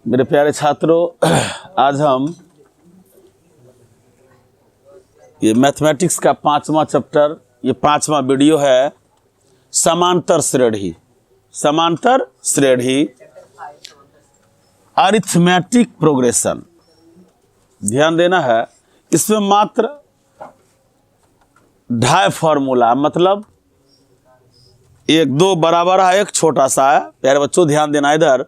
मेरे प्यारे छात्रों, आज हम ये मैथमेटिक्स का 5वां चैप्टर, ये 5वां वीडियो है समांतर श्रेणी। समांतर श्रेणी अरिथमेटिक प्रोग्रेशन। ध्यान देना है, इसमें मात्र 2.5 फॉर्मूला, मतलब 1 2 बराबर है, एक छोटा सा है। प्यारे बच्चों ध्यान देना, इधर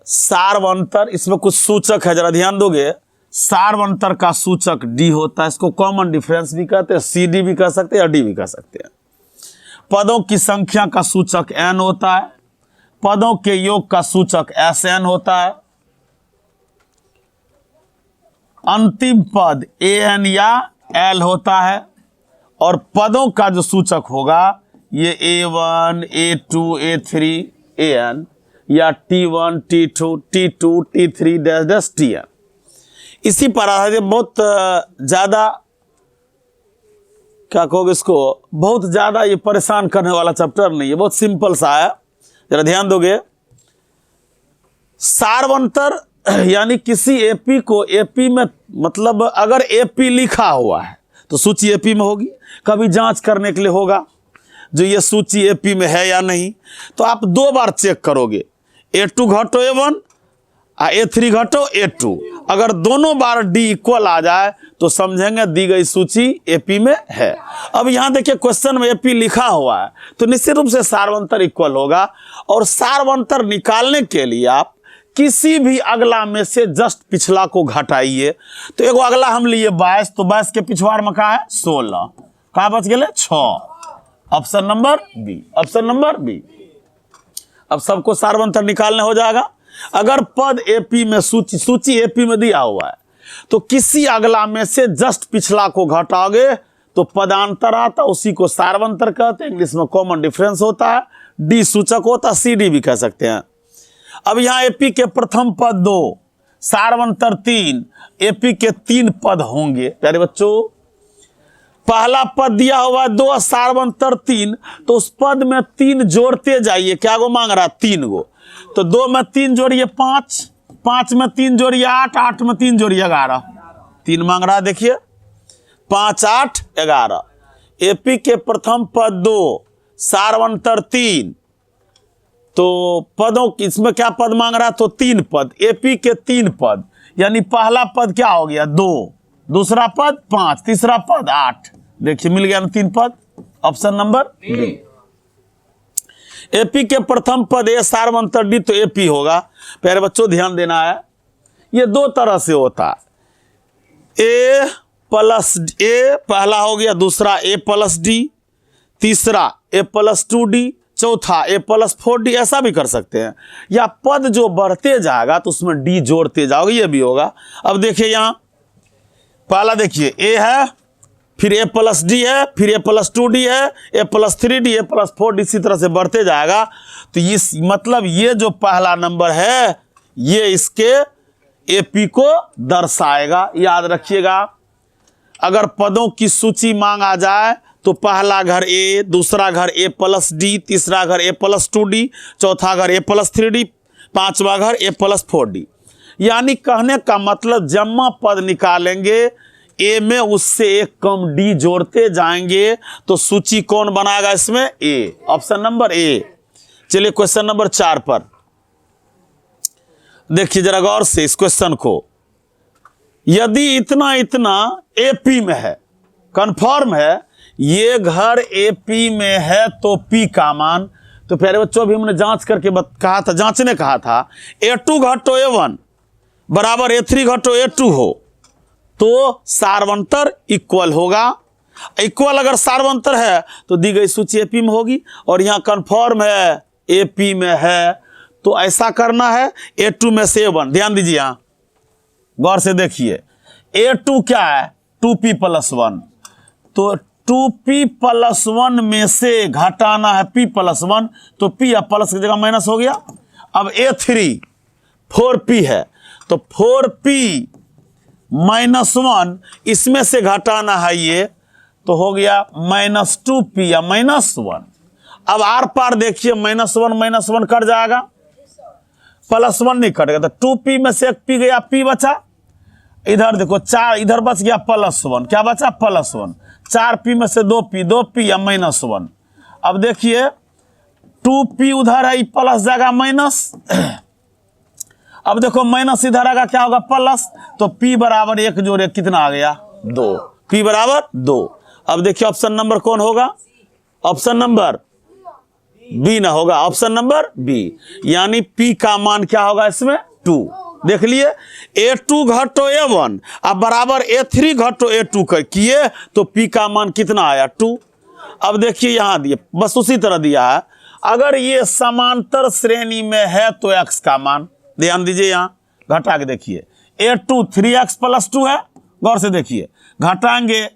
सार्वंतर, इसमें कुछ सूचक है, जरा ध्यान दोगे। सार्वंतर का सूचक डी होता है, इसको कॉमन डिफरेंस भी कहते हैं, सी डी भी कह सकते हैं, डी भी कह सकते हैं। पदों की संख्या का सूचक एन होता है, पदों के योग का सूचक एस एन होता है, अंतिम पद ए एन या एल होता है, और पदों का जो सूचक होगा ये A1, A2, A3, AN या T1, T2, T2, T3 dash dash TN। इसी पर आधारित बहुत ज्यादा, क्या कहोगे इसको, बहुत ज्यादा ये परेशान करने वाला चैप्टर नहीं है, बहुत सिंपल सा है, जरा ध्यान दोगे। सार्वंतर यानी किसी एपी को, एपी में मतलब अगर एपी लिखा हुआ है तो सूची एपी में होगी, कभी जांच करने के लिए होगा जो ये सूची एपी में है या नहीं, तो आप 2 बार चेक करोगे, A2 घटो A1 A3 घटो A2। अगर दोनों बार डी इक्वल आ जाए तो समझेंगे दी गई सूची एपी में है। अब यहां देखिए क्वेश्चन में एपी लिखा हुआ है तो निश्चित रूप से सार्वंतर इक्वल होगा, और सार्वंतर निकालने के लिए आप किसी भी अगला में से जस्ट पिछला को घटाइए। तो एगो अगला हम लिए 22, तो 22 के पिछवाड़ में कहा है 16, कहा बच गए 6। Option number B, option number B. अब सबको सार्वंतर निकालने हो जाएगा। अगर पद एपी में, सूची एपी में दिया हुआ है तो किसी अगला में से जस्ट पिछला को घटाओगे तो पदांतर आता, उसी को सार्वंतर कहते हैं। इंग्लिश में कॉमन डिफरेंस होता है, डी सूचक होता है, सी डी भी कह सकते हैं। अब यहां एपी के प्रथम पद 2, सार्वंतर 3, एपी के 3 पद होंगे। प्यारे बच्चों, पहला पद दिया हुआ 2, सार्वंतर 3, तो उस पद में 3 जोड़ते जाइए। क्या गो मांग रहा? 3 गो। तो 2 में 3 जोड़िए 5, 5 में 3 जोड़िए 8, 8 में 3 जोड़िए 11, 3 मांग रहा है। देखिए 5 8 11। एपी के प्रथम पद 2, सार्वंतर 3, तो पदों की, इसमें क्या पद मांग रहा? तो 3 पद, एपी के 3 पद, यानी पहला पद क्या हो गया? 2, दूसरा पद 5, तीसरा पद 8। देखिए मिल गया ना 3 पद। Option number D. एपी के प्रथम पद ए, सार्वंतर डी, तो एपी होगा। प्यारे बच्चों ध्यान देना है, ये 2 तरह से होता है। ए प्लस ए पहला हो गया, दूसरा ए प्लस डी, तीसरा ए प्लस 2D, चौथा ए प्लस 4D, ऐसा भी कर सकते हैं। या पद जो बढ़ते जाएगा तो उसमें डी जोड़ते जाओगे, ये भी होगा। अब देखिए यहां पहला देखिए ए है, फिर ए प्लस डी है, फिर ए प्लस 2D है, A plus 3D, A plus 4D, इसी तरह से बढ़ते जाएगा। तो इस मतलब ये जो पहला नंबर है ये इसके एपी को दर्शाएगा, याद रखिएगा। अगर पदों की सूची मांगा जाए तो पहला घर ए, दूसरा घर ए प्लस डी, तीसरा घर ए प्लस 2D, चौथा घर ए प्लस 3D, पांचवा घर ए प्लस 4D। यानी कहने का मतलब जम्मा पद निकालेंगे, ए में उससे एक कम डी जोड़ते जाएंगे तो सूची कौन बनाएगा इसमें? ए। Option number A. चलिए क्वेश्चन नंबर 4 पर देखिए जरा गौर से इस क्वेश्चन को। यदि इतना इतना एपी में है, कंफर्म है, ये घर एपी में है तो पी का मान, तो प्यारे बच्चों अभी हमने जांच करके कहा था, जांचने कहा था, A2 घटो A1 बराबर A3 घटो A2 हो तो सार्वंतर इक्वल होगा। इक्वल अगर सार्वंतर है तो दी गई सूची एपी में होगी, और यहां कंफर्म है एपी में है, तो ऐसा करना है A2 में से A1। ध्यान दीजिए, यहां गौर से देखिए, A2 क्या है? 2p + 1, तो 2p + 1 में से घटाना है p + 1, तो p अब प्लस की जगह माइनस हो गया। अब A3 4p है, तो 4p - 1 इसमें से घटाना है ये, तो हो गया -2p या -1। अब आर पार देखिए, -1 कट जाएगा, +1 नहीं कटेगा, तो 2p में से 1 p गया, p बचा। इधर देखो 4, इधर बच गया +1, क्या बचा +1, 4p में से 2p या -1। अब देखिए 2p उधर है, प्लस जाएगा माइनस। अब देखो माइनस इधर आएगा, क्या होगा प्लस, तो p बराबर 1 जोड़े कितना आ गया 2, p बराबर 2। अब देखिए ऑप्शन नंबर कौन होगा, ऑप्शन नंबर बी ना होगा, ऑप्शन नंबर बी, यानी p का मान क्या होगा इसमें 2। देख लिए a2 घटो a1 अब बराबर a3 घटो a2 किए तो p का मान कितना आया 2। अब देखिए यहां दिए, बस उसी तरह दिया है, अगर ये समांतर श्रेणी में है तो x का मान, ध्यान दीजिए यहां घटा के देखिए, a2 3x + 2 है, गौर से देखिए, घटाएंगे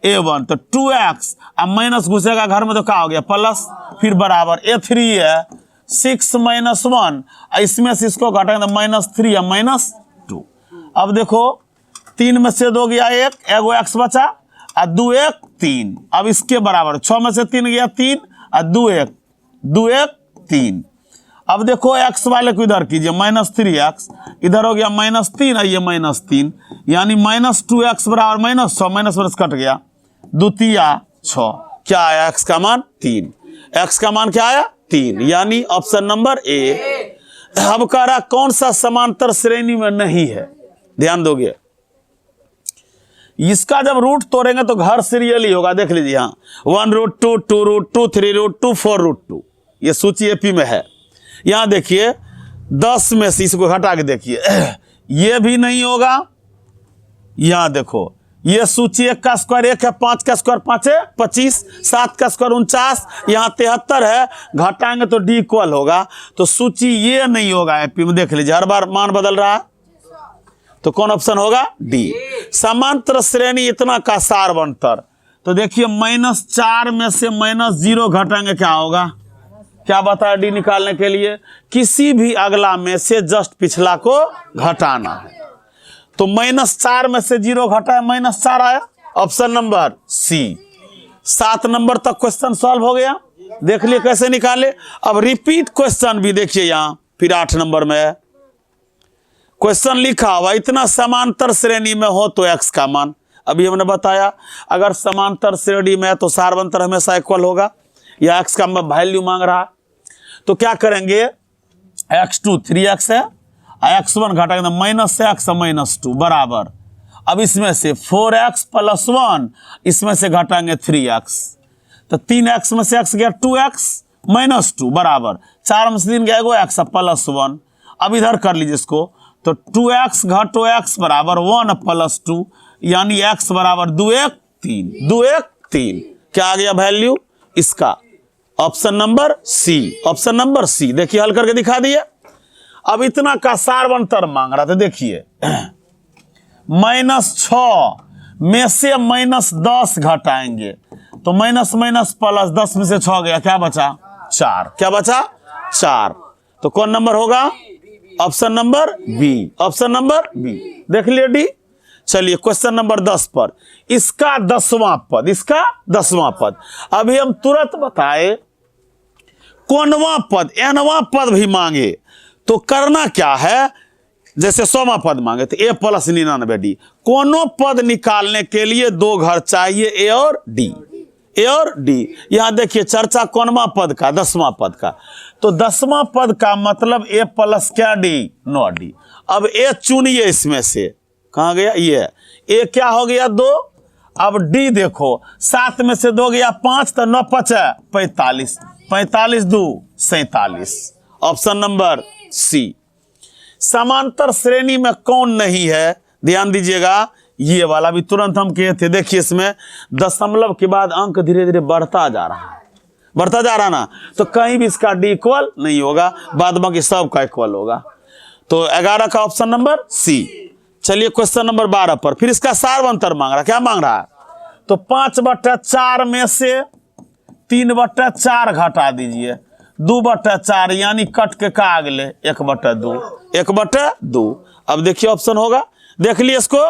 a1 तो 2x, अब माइनस घुसेगा घर में तो क्या हो गया प्लस, फिर बराबर a3 है 6 - 1, इसमें से इसको घटाएंगे तो -3 या -2। अब देखो 3 में से 2 गया 1, एगो x बचा, और 2 1 3, अब इसके बराबर 6 में से 3 गया 3, और 2 1 3। अब देखो x वाले को इधर कीजिए, -3x, इधर हो गया -3 और ये -3, यानी -2x बराबर -6, माइनस कट गया, 2 3 6, क्या आया x का मान 3, x का मान क्या आया 3, यानी ऑप्शन नंबर ए। अब कह रहा कौन सा समांतर श्रेणी में नहीं है, ध्यान दोगे, इसका जब रूट तोड़ेंगे तो घर सीरियल ही होगा, देख लीजिए यहाँ 1√2, 2√2, 3√2, 4√2, ये सूची एपी में है। यहां देखिए 10 में से इसको घटा के देखिए, ये भी नहीं होगा। यहां देखो ये सूची 1 का स्क्वायर 1 है, 5 का स्क्वायर 5 है 25, 7 का स्क्वायर 49, यहाँ 73 है, घटाएंगे तो डी इक्वल होगा, तो सूची ये नहीं होगा एपी में। देख लीजिए हर बार मान बदल रहा है, तो कौन ऑप्शन होगा डी। समांतर श्रेणी इतना का सारवंतर, तो देखिए -4 में से -0 घटाएंगे क्या होगा, क्या बताया डी निकालने के लिए, किसी भी अगला में से जस्ट पिछला को घटाना है, तो -4 में से 0 घटाए -4 आया, ऑप्शन नंबर सी। 7 नंबर तक क्वेश्चन सॉल्व हो गया, देख लिए कैसे निकाले। अब रिपीट क्वेश्चन भी देखिए यहां, फिर 8 नंबर में है क्वेश्चन लिखा हुआ, इतना समांतर श्रेणी में हो तो x का मान, अभी हमने बताया अगर समांतर श्रेणी में है तो सारवंतर हमेशा इक्वल होगा, या x का वैल्यू मांग रहा है, तो क्या करेंगे, x2 3x है, x1 घटाएंगे तो -x -2 बराबर, अब इसमें से 4x + 1, इसमें से घटाएंगे 3x, तो 3x में से x गया 2x -2 बराबर, 4 में से 3 गया एगो x +1। अब इधर कर लीजिए इसको, तो 2x घटो x बराबर 1 + 2, यानी x बराबर 2 1 3, 2 1 3, क्या आ गया वैल्यू इसका, option number C, option number C. देखिए हल करके दिखा दिए। अब इतना का सारवंतर मांग रहा था, देखिए -6 में से -10 घटाएंगे तो माइनस प्लस 10 में से 6 गया, क्या बचा 4, क्या बचा 4, तो कौन नंबर होगा, option number B, option number B. देख लिए डी। चलिए क्वेश्चन नंबर 10 पर, इसका 10वां पद, इसका 10वां पद, अभी हम तुरंत बताए कौनवां पद, nवां पद भी मांगे तो करना क्या है, जैसे 100वां पद मांगे तो a + 99d, कोनो पद निकालने के लिए 2 घर चाहिए, ए और डी, ए और डी। यहां देखिए चर्चा कौनवां पद का, 10वां पद का, तो 10वां पद का मतलब a + क्या डी, 9d। अब a चुनिए इसमें से, कहां गया ये, a क्या हो गया 2, अब डी देखो 7 में से 2 गया 5, तो 9 5 45, 45 2 47, ऑप्शन नंबर सी। समांतर श्रेणी में कौन नहीं है, ध्यान दीजिएगा, ये वाला भी तुरंत हम कहे थे। देखिए इसमें दशमलव के बाद अंक धीरे धीरे बढ़ता जा रहा है, बढ़ता जा रहा ना, तो कहीं भी इसका डी इक्वल नहीं होगा, बाद बाकी सब का इक्वल होगा, तो 11 का ऑप्शन नंबर सी। चलिए क्वेश्चन नंबर 12 पर, फिर इसका सारवंतर मांग रहा, क्या मांग रहा है, तो 5/4 में से 3/4 घटा दीजिए, 2/4, यानी कट के का अगले 1/2, 1/2। अब देखिए ऑप्शन होगा, देख लिए इसको,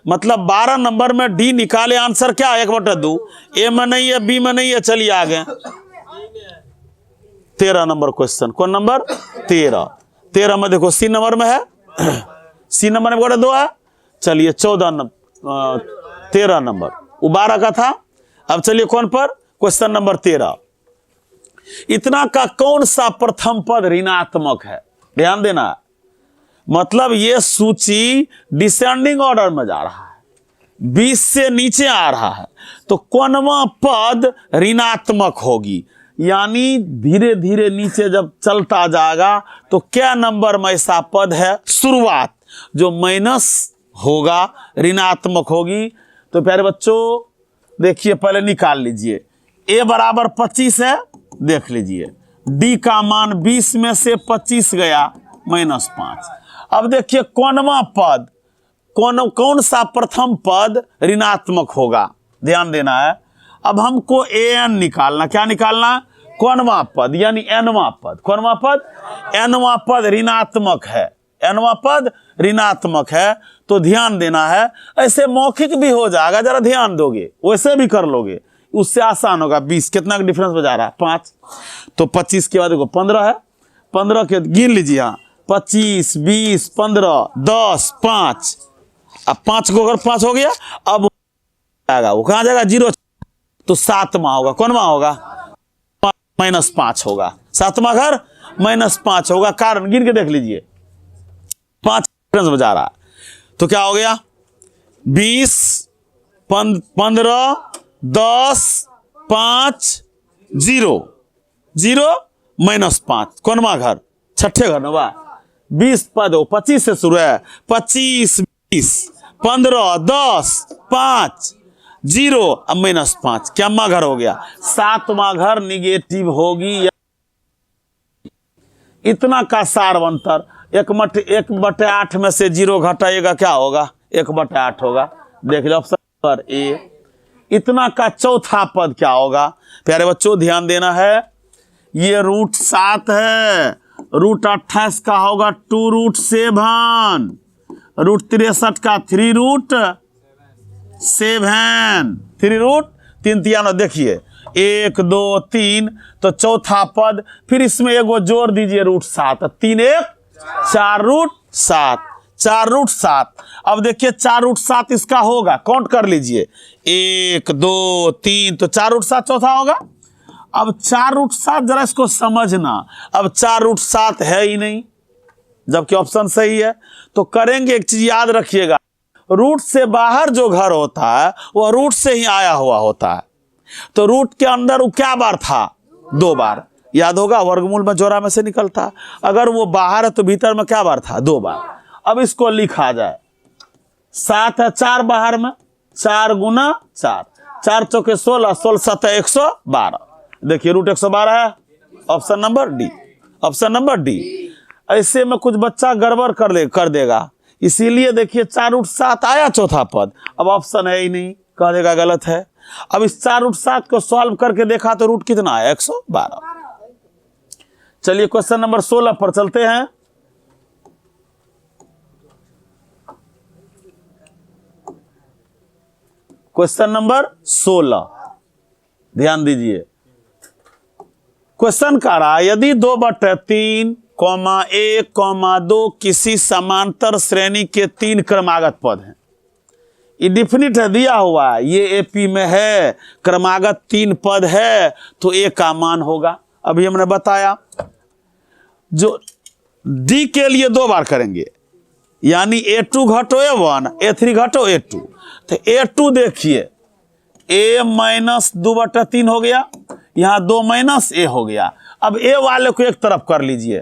मतलब 12 नंबर में डी निकाले, आंसर क्या 1/2, ए में नहीं है, बी में नहीं है, चलिए आगे 13 नंबर क्वेश्चन। कौन नंबर? 13। 13 में देखो सी नंबर में है, सी नंबर में 2 है। चलिए 14 नंबर, 13 नंबर, वो 12 का था। अब चलिए कौन पर? Question number 13। इतना का कौन सा प्रथम पद ऋणात्मक है? ध्यान देना, मतलब ये सूची डिसेंडिंग ऑर्डर में जा रहा है, 20 से नीचे आ रहा है, तो कौनवा पद ऋणात्मक होगी? यानी धीरे धीरे नीचे जब चलता जाएगा तो क्या नंबर में ऐसा पद है शुरुआत जो माइनस होगा, ऋणात्मक होगी? तो प्यारे बच्चों देखिए, पहले निकाल लीजिए। a बराबर 25 है, देख लीजिए d का मान 20 में से 25 गया -5। अब देखिए कौनवा पद, कौन सा प्रथम पद ऋणात्मक होगा, ध्यान देना है। अब हमको an निकालना, क्या निकालना? कौनवा पद, यानी nवा पद। कौनवा पद? nवा पद ऋणात्मक है, nवा पद ऋणात्मक है। तो ध्यान देना है, ऐसे मौखिक भी हो जाएगा, जरा ध्यान दोगे, वैसे भी कर लोगे, उससे आसान होगा। 20 कितना का डिफरेंस बजा रहा है? 5। तो 25 के बाद देखो 15 है, 15 के गिन लीजिए, यहाँ 25, 20, 15, 10, 5। अब 5 को अगर 5 हो गया, अब आएगा वो कहाँ जाएगा? 0। तो 7वां होगा, कौनवा होगा? -5 होगा, 7वां घर -5 होगा। कारण गिन के देख लीजिए, 5 डिफरेंस बजा रहा है। तो क्या हो गया? 20, 15, 10, 5, 0, 0 -5, कौनवा घर? छठे घर ना। 20 पद 25 से शुरू है, 25, 20, 15, 10, 5, 0, अब -5, क्या घर हो गया? 7वां घर निगेटिव होगी। इतना का सारवंतर 1/8 में से 0 घटाएगा, क्या होगा? 1/8 होगा। देख लो ऑप्शन पर ए। इतना का चौथा पद क्या होगा? प्यारे बच्चों ध्यान देना है, ये √7 है, √28 का होगा 2√7, √63 का 3√7, 3√3। देखिए 1, 2, 3, तो चौथा पद, फिर इसमें एगो जोड़ दीजिए √7, 3 1 4√7, 4√7। अब देखिए 4√7 इसका होगा, काउंट कर लीजिए, 1, 2, 3, तो 4√7 चौथा होगा। अब 4√7 जरा इसको समझना, अब 4√7 है ही नहीं, जबकि ऑप्शन सही है। तो करेंगे, एक चीज याद रखिएगा, रूट से बाहर जो घर होता है वह रूट से ही आया हुआ होता है। तो रूट के अंदर वो क्या बार था? 2 बार, याद होगा, वर्गमूल में जोड़ा में से निकलता। अगर वो बाहर है तो भीतर में क्या बार था? 2 बार। अब इसको लिखा जाए, 7 है 4 बाहर में, 4 गुना 4, 4 चौके 16, 16 7 112। देखिए √112 है, option number D, option number D. ऐसे में कुछ बच्चा गड़बड़ कर देगा, इसीलिए देखिए 4√7 आया चौथा पद, अब ऑप्शन है ही नहीं, कह देगा गलत है। अब इस 4√7 को सॉल्व करके देखा तो रूट कितना है? 112। चलिए क्वेश्चन नंबर 16 पर चलते हैं। क्वेश्चन नंबर 16 ध्यान दीजिए, क्वेश्चन कह रहा है यदि 2/3, 1, 2 किसी समांतर श्रेणी के 3 क्रमागत पद हैं। ये डिफिनिट है, दिया हुआ है, ये एपी में है, क्रमागत 3 पद है, तो ए का मान होगा। अभी हमने बताया, जो डी के लिए 2 बार करेंगे, यानी A2 घटो A1, A3 घटो A2। तो A2 देखिए, A - 2/3 हो गया, यहां 2 - A हो गया। अब A वाले को एक तरफ कर लीजिए,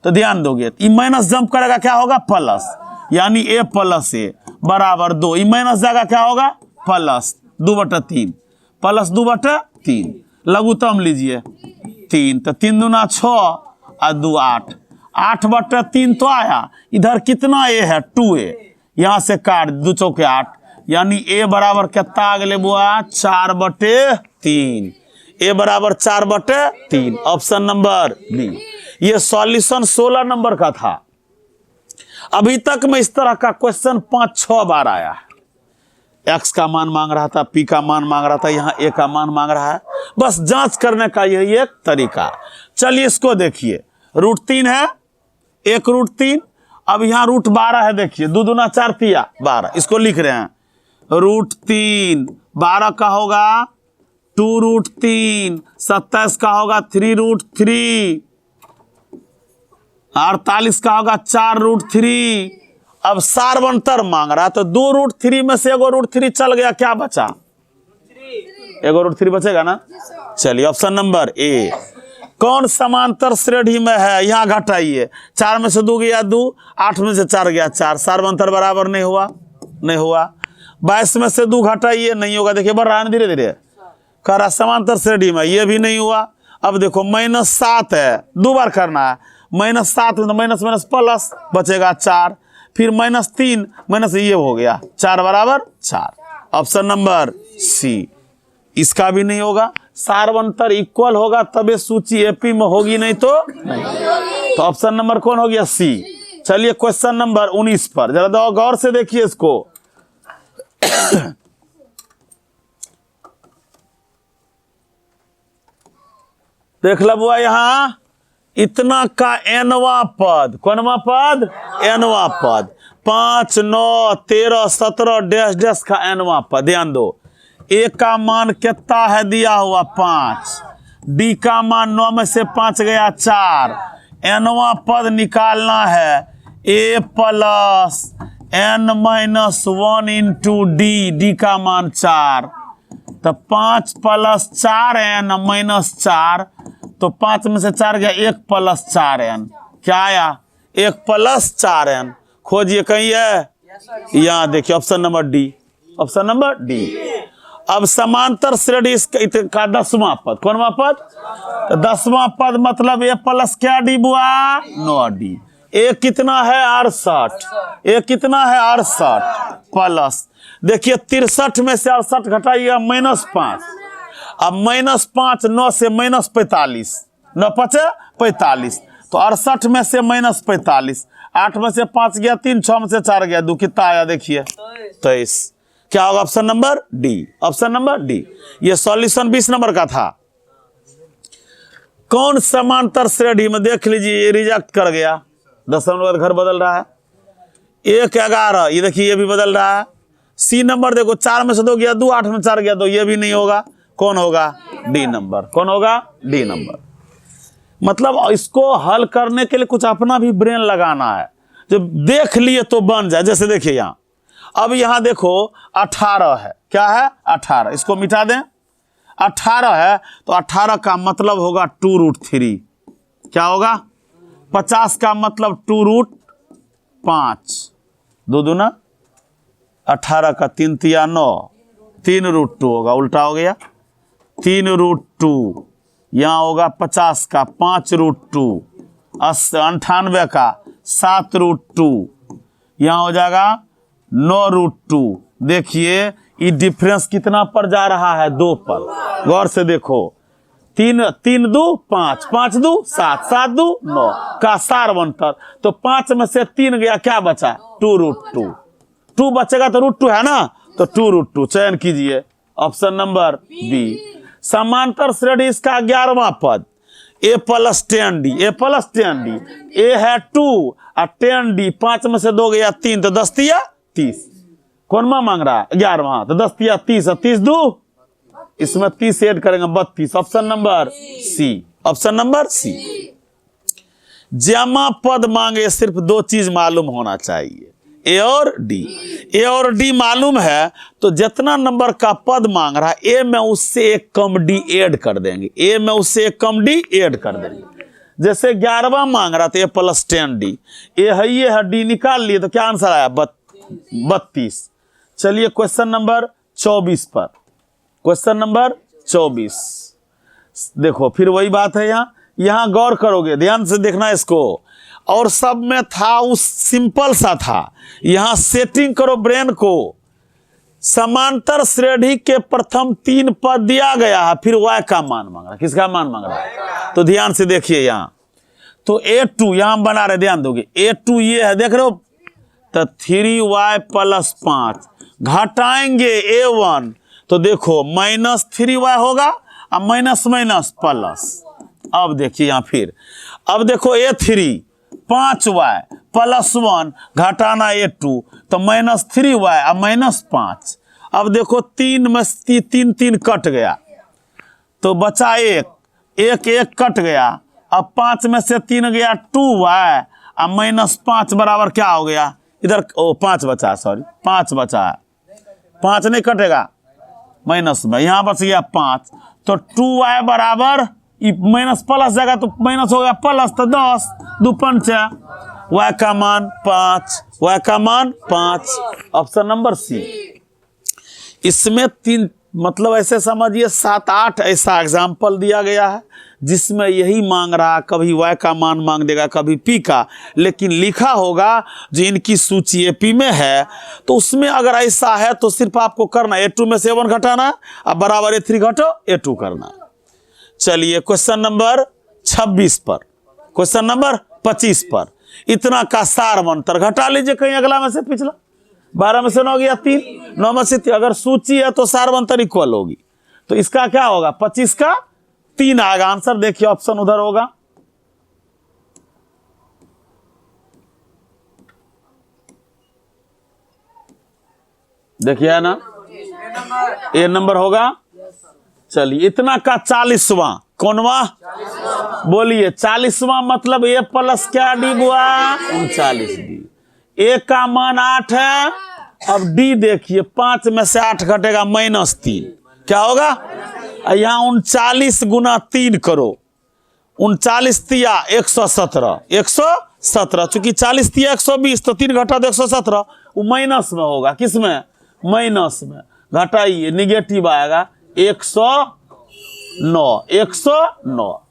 तो ध्यान दोगे, ये माइनस जंप करेगा, क्या होगा? प्लस, यानी A + A बराबर 2। ये माइनस जाएगा, क्या होगा? Plus 2/3, plus 2/3। लघुत्तम लीजिए 3, तो 3 दूना 6 और 2 8, 8/3 तो आया। इधर कितना A है? 2A, यहां से काट 2 चौके 8, यानी A बराबर कितना आ गए बुआ? 4/3। A बराबर 4/3, ऑप्शन नंबर बी। ये सॉल्यूशन 16 नंबर का था। अभी तक में इस तरह का क्वेश्चन 5-6 बार आया है। एक्स का मान मांग रहा था, पी का मान मांग रहा था, यहां ए का मान मांग रहा है। बस जांच करने का यही एक तरीका। चलिए इसको देखिए, √3 है, 1√3। अब यहाँ √12 है, देखिए 2 दूना 4 तिया 12, इसको लिख रहे हैं √3। 12 का होगा 2√3, 27 का होगा 3√3, 48 का होगा 4√3। अब सार्वंतर मांग रहा है, तो 2√3 में से 1√3 चल गया, क्या बचा? 1√3 बचेगा ना। चलिए ऑप्शन नंबर ए। कौन समांतर श्रेणी में है? यहाँ घटाइए, 4 में से 2 गया 2, 8 में से 4 गया 4, सार्वंतर बराबर नहीं हुआ, नहीं हुआ। 22 में से 2 घटाइए, नहीं होगा, देखिए बढ़ रहा है धीरे धीरे, कह रहा समांतर श्रेणी में, ये भी नहीं हुआ। अब देखो -7 है, 2 बार करना है, -7 में तो माइनस माइनस प्लस बचेगा 4, फिर -3 माइनस ये हो गया 4 बराबर 4। ऑप्शन नंबर सी, इसका भी नहीं होगा। सार्वंतर इक्वल होगा तबे सूची एपी में होगी, नहीं तो नहीं। तो ऑप्शन नंबर कौन हो गया? सी। चलिए क्वेश्चन नंबर 19 पर जरा गौर से देखिए इसको। देख लो बुआ, यहां इतना का एनवा पद, कौनवा पद? एनवा पद। 5, 9, 13, 17 डैश डैश का एनवा पद। ध्यान दो, ए का मान कितना है दिया हुआ? 5। डी का मान 9 में से 5 गया 4। एनवा पद निकालना है A plus n minus 1 into D, D का मान 4, तो 5 + 4n माइनस 4, तो 5 में से 4 गया, 1 + 4n, क्या आया? 1 + 4n। खोजिए, कहीं है? यहाँ देखिए option number D, option number D. अब समांतर श्रेणी का 10वां पद, कौनवा पद? तो 10वां पद मतलब ए प्लस क्या डी बुआ? 9d। ए कितना है? 68। ए कितना है? 68 प्लस, देखिए 63 में से 68 घटाइएगा -5। अब -5, 9 से -45, 9 × 5 = 45, तो 68 में से -45, 8 में से 5 गया 3, 6 में से 4 गया 2, कितना आया देखिए? 23। क्या होगा? Option number D, option number D. ये सॉल्यूशन 20 नंबर का था। कौन समांतर श्रेणी में, देख लीजिए ये रिजेक्ट कर गया, दशमलव घर बदल रहा है, 1, 11, ये देखिए ये भी बदल रहा है। सी नंबर देखो, 4 में से 2 गया 2, 8 में 4 गया 2, ये भी नहीं होगा। कौन होगा? D number. कौन होगा? D number. मतलब इसको हल करने के लिए कुछ अपना भी ब्रेन लगाना है, जब देख लिए तो बन जाए। जैसे देखिए यहाँ, अब यहाँ देखो 18 है, क्या है? 18, इसको मिटा दें। 18 है तो 18 का मतलब होगा 2√3, क्या होगा? 50 का मतलब 2√5, 2 दूना 18 का 3 तिया 9, 3√2 होगा, उल्टा हो गया 3√2। यहाँ होगा 50 का 5√2, 98 का 7√2, यहाँ हो जाएगा 9√2। देखिए ये डिफरेंस कितना पर जा रहा है? 2 पर। गौर से देखो, 3, 3 2 5, 5 2 7, 7 2 9 का सार्वंतर, तो 5 में से 3 गया, क्या बचा? 2√2। 2 बचेगा तो √2 है ना, तो 2√2 चयन कीजिए, ऑप्शन नंबर बी। समांतर श्रेणी इसका 11वां पद, ए प्लस 10d, ए प्लस 10d, ए है 2 और 10d, 5 में से 2 गया 3, तो 10 तिया 30। कौन मा मांग रहा है? 11वां, तो 10 तिया 30, 30 2, इसमें 30 ऐड करेंगे 32, option number C, option number C. ज्यामा पद मांगे, सिर्फ 2 चीज मालूम होना चाहिए, ए और डी। ए और डी मालूम है तो जितना नंबर का पद मांग रहा है, ए में उससे एक कम डी ऐड कर देंगे, ए में उससे एक कम डी ऐड कर देंगे। जैसे 11वां मांग रहा था ए प्लस 10d, ए है ये है, डी निकाल लिए तो क्या आंसर आया? 32। चलिए क्वेश्चन नंबर 24 पर, क्वेश्चन नंबर 24 देखो, फिर वही बात है, यहां गौर करोगे, ध्यान से देखना इसको। और सब में था उस सिंपल सा था, यहां सेटिंग करो ब्रेन को। समांतर श्रेणी के प्रथम 3 पद दिया गया है, फिर y का मान मांग रहा है। किसका मान मांग रहा है? तो ध्यान से देखिए यहां, तो a2 यहां बना रहे, ध्यान दोगे, a2 ये है, देख रहे हो, तो 3y + 5 घटाएंगे a1, तो देखो -3y होगा और माइनस माइनस प्लस, अब देखिए यहाँ फिर, अब देखो A3 5y प्लस 1 घटाना A2 तो -3y और -5। अब देखो 3 में 3 कट गया तो बचा 1 कट गया। अब 5 में से 3 गया 2y और -5 बराबर क्या हो गया, इधर 5 बचा, सॉरी 5 बचा है, 5 नहीं कटेगा माइनस में, यहां बच गया 5 तो 2y बराबर माइनस प्लस जाएगा तो माइनस हो गया प्लस तो 10 2 5 y का मान 5, y का मान 5। Option number C. इसमें 3 मतलब ऐसे समझिए 7-8 ऐसा एग्जाम्पल दिया गया है जिसमें यही मांग रहा, कभी y का मान मांग देगा कभी p का, लेकिन लिखा होगा जो इनकी सूची AP में है तो उसमें अगर ऐसा है तो सिर्फ आपको करना A2 में से 1 घटाना अब बराबर A3 घटो A2 करना। चलिए क्वेश्चन नंबर 26 पर, क्वेश्चन नंबर 25 पर इतना का सार मंत्र घटा लीजिए कहीं अगला में से पिछला। 12 में से 9 गया 3, 9 में से 3, अगर सूची है तो सार मंत्र इक्वल होगी तो इसका क्या होगा 25 का 3 आएगा आंसर। देखिए ऑप्शन उधर होगा, देखिए है ना, A नंबर होगा। चलिए इतना का 40वां कौनवा, बोलिए 40वां मतलब A प्लस क्या D बुआ 39D। A का मान 8 है, अब D देखिए 5 में से 8 घटेगा -3 क्या होगा, यहाँ 39 गुना 3 करो, 39 तिया 117 चूंकि 40 तिया 120 तो 3 घटा तो 117 वो माइनस में होगा, किस में माइनस में, घटाइए निगेटिव आएगा 109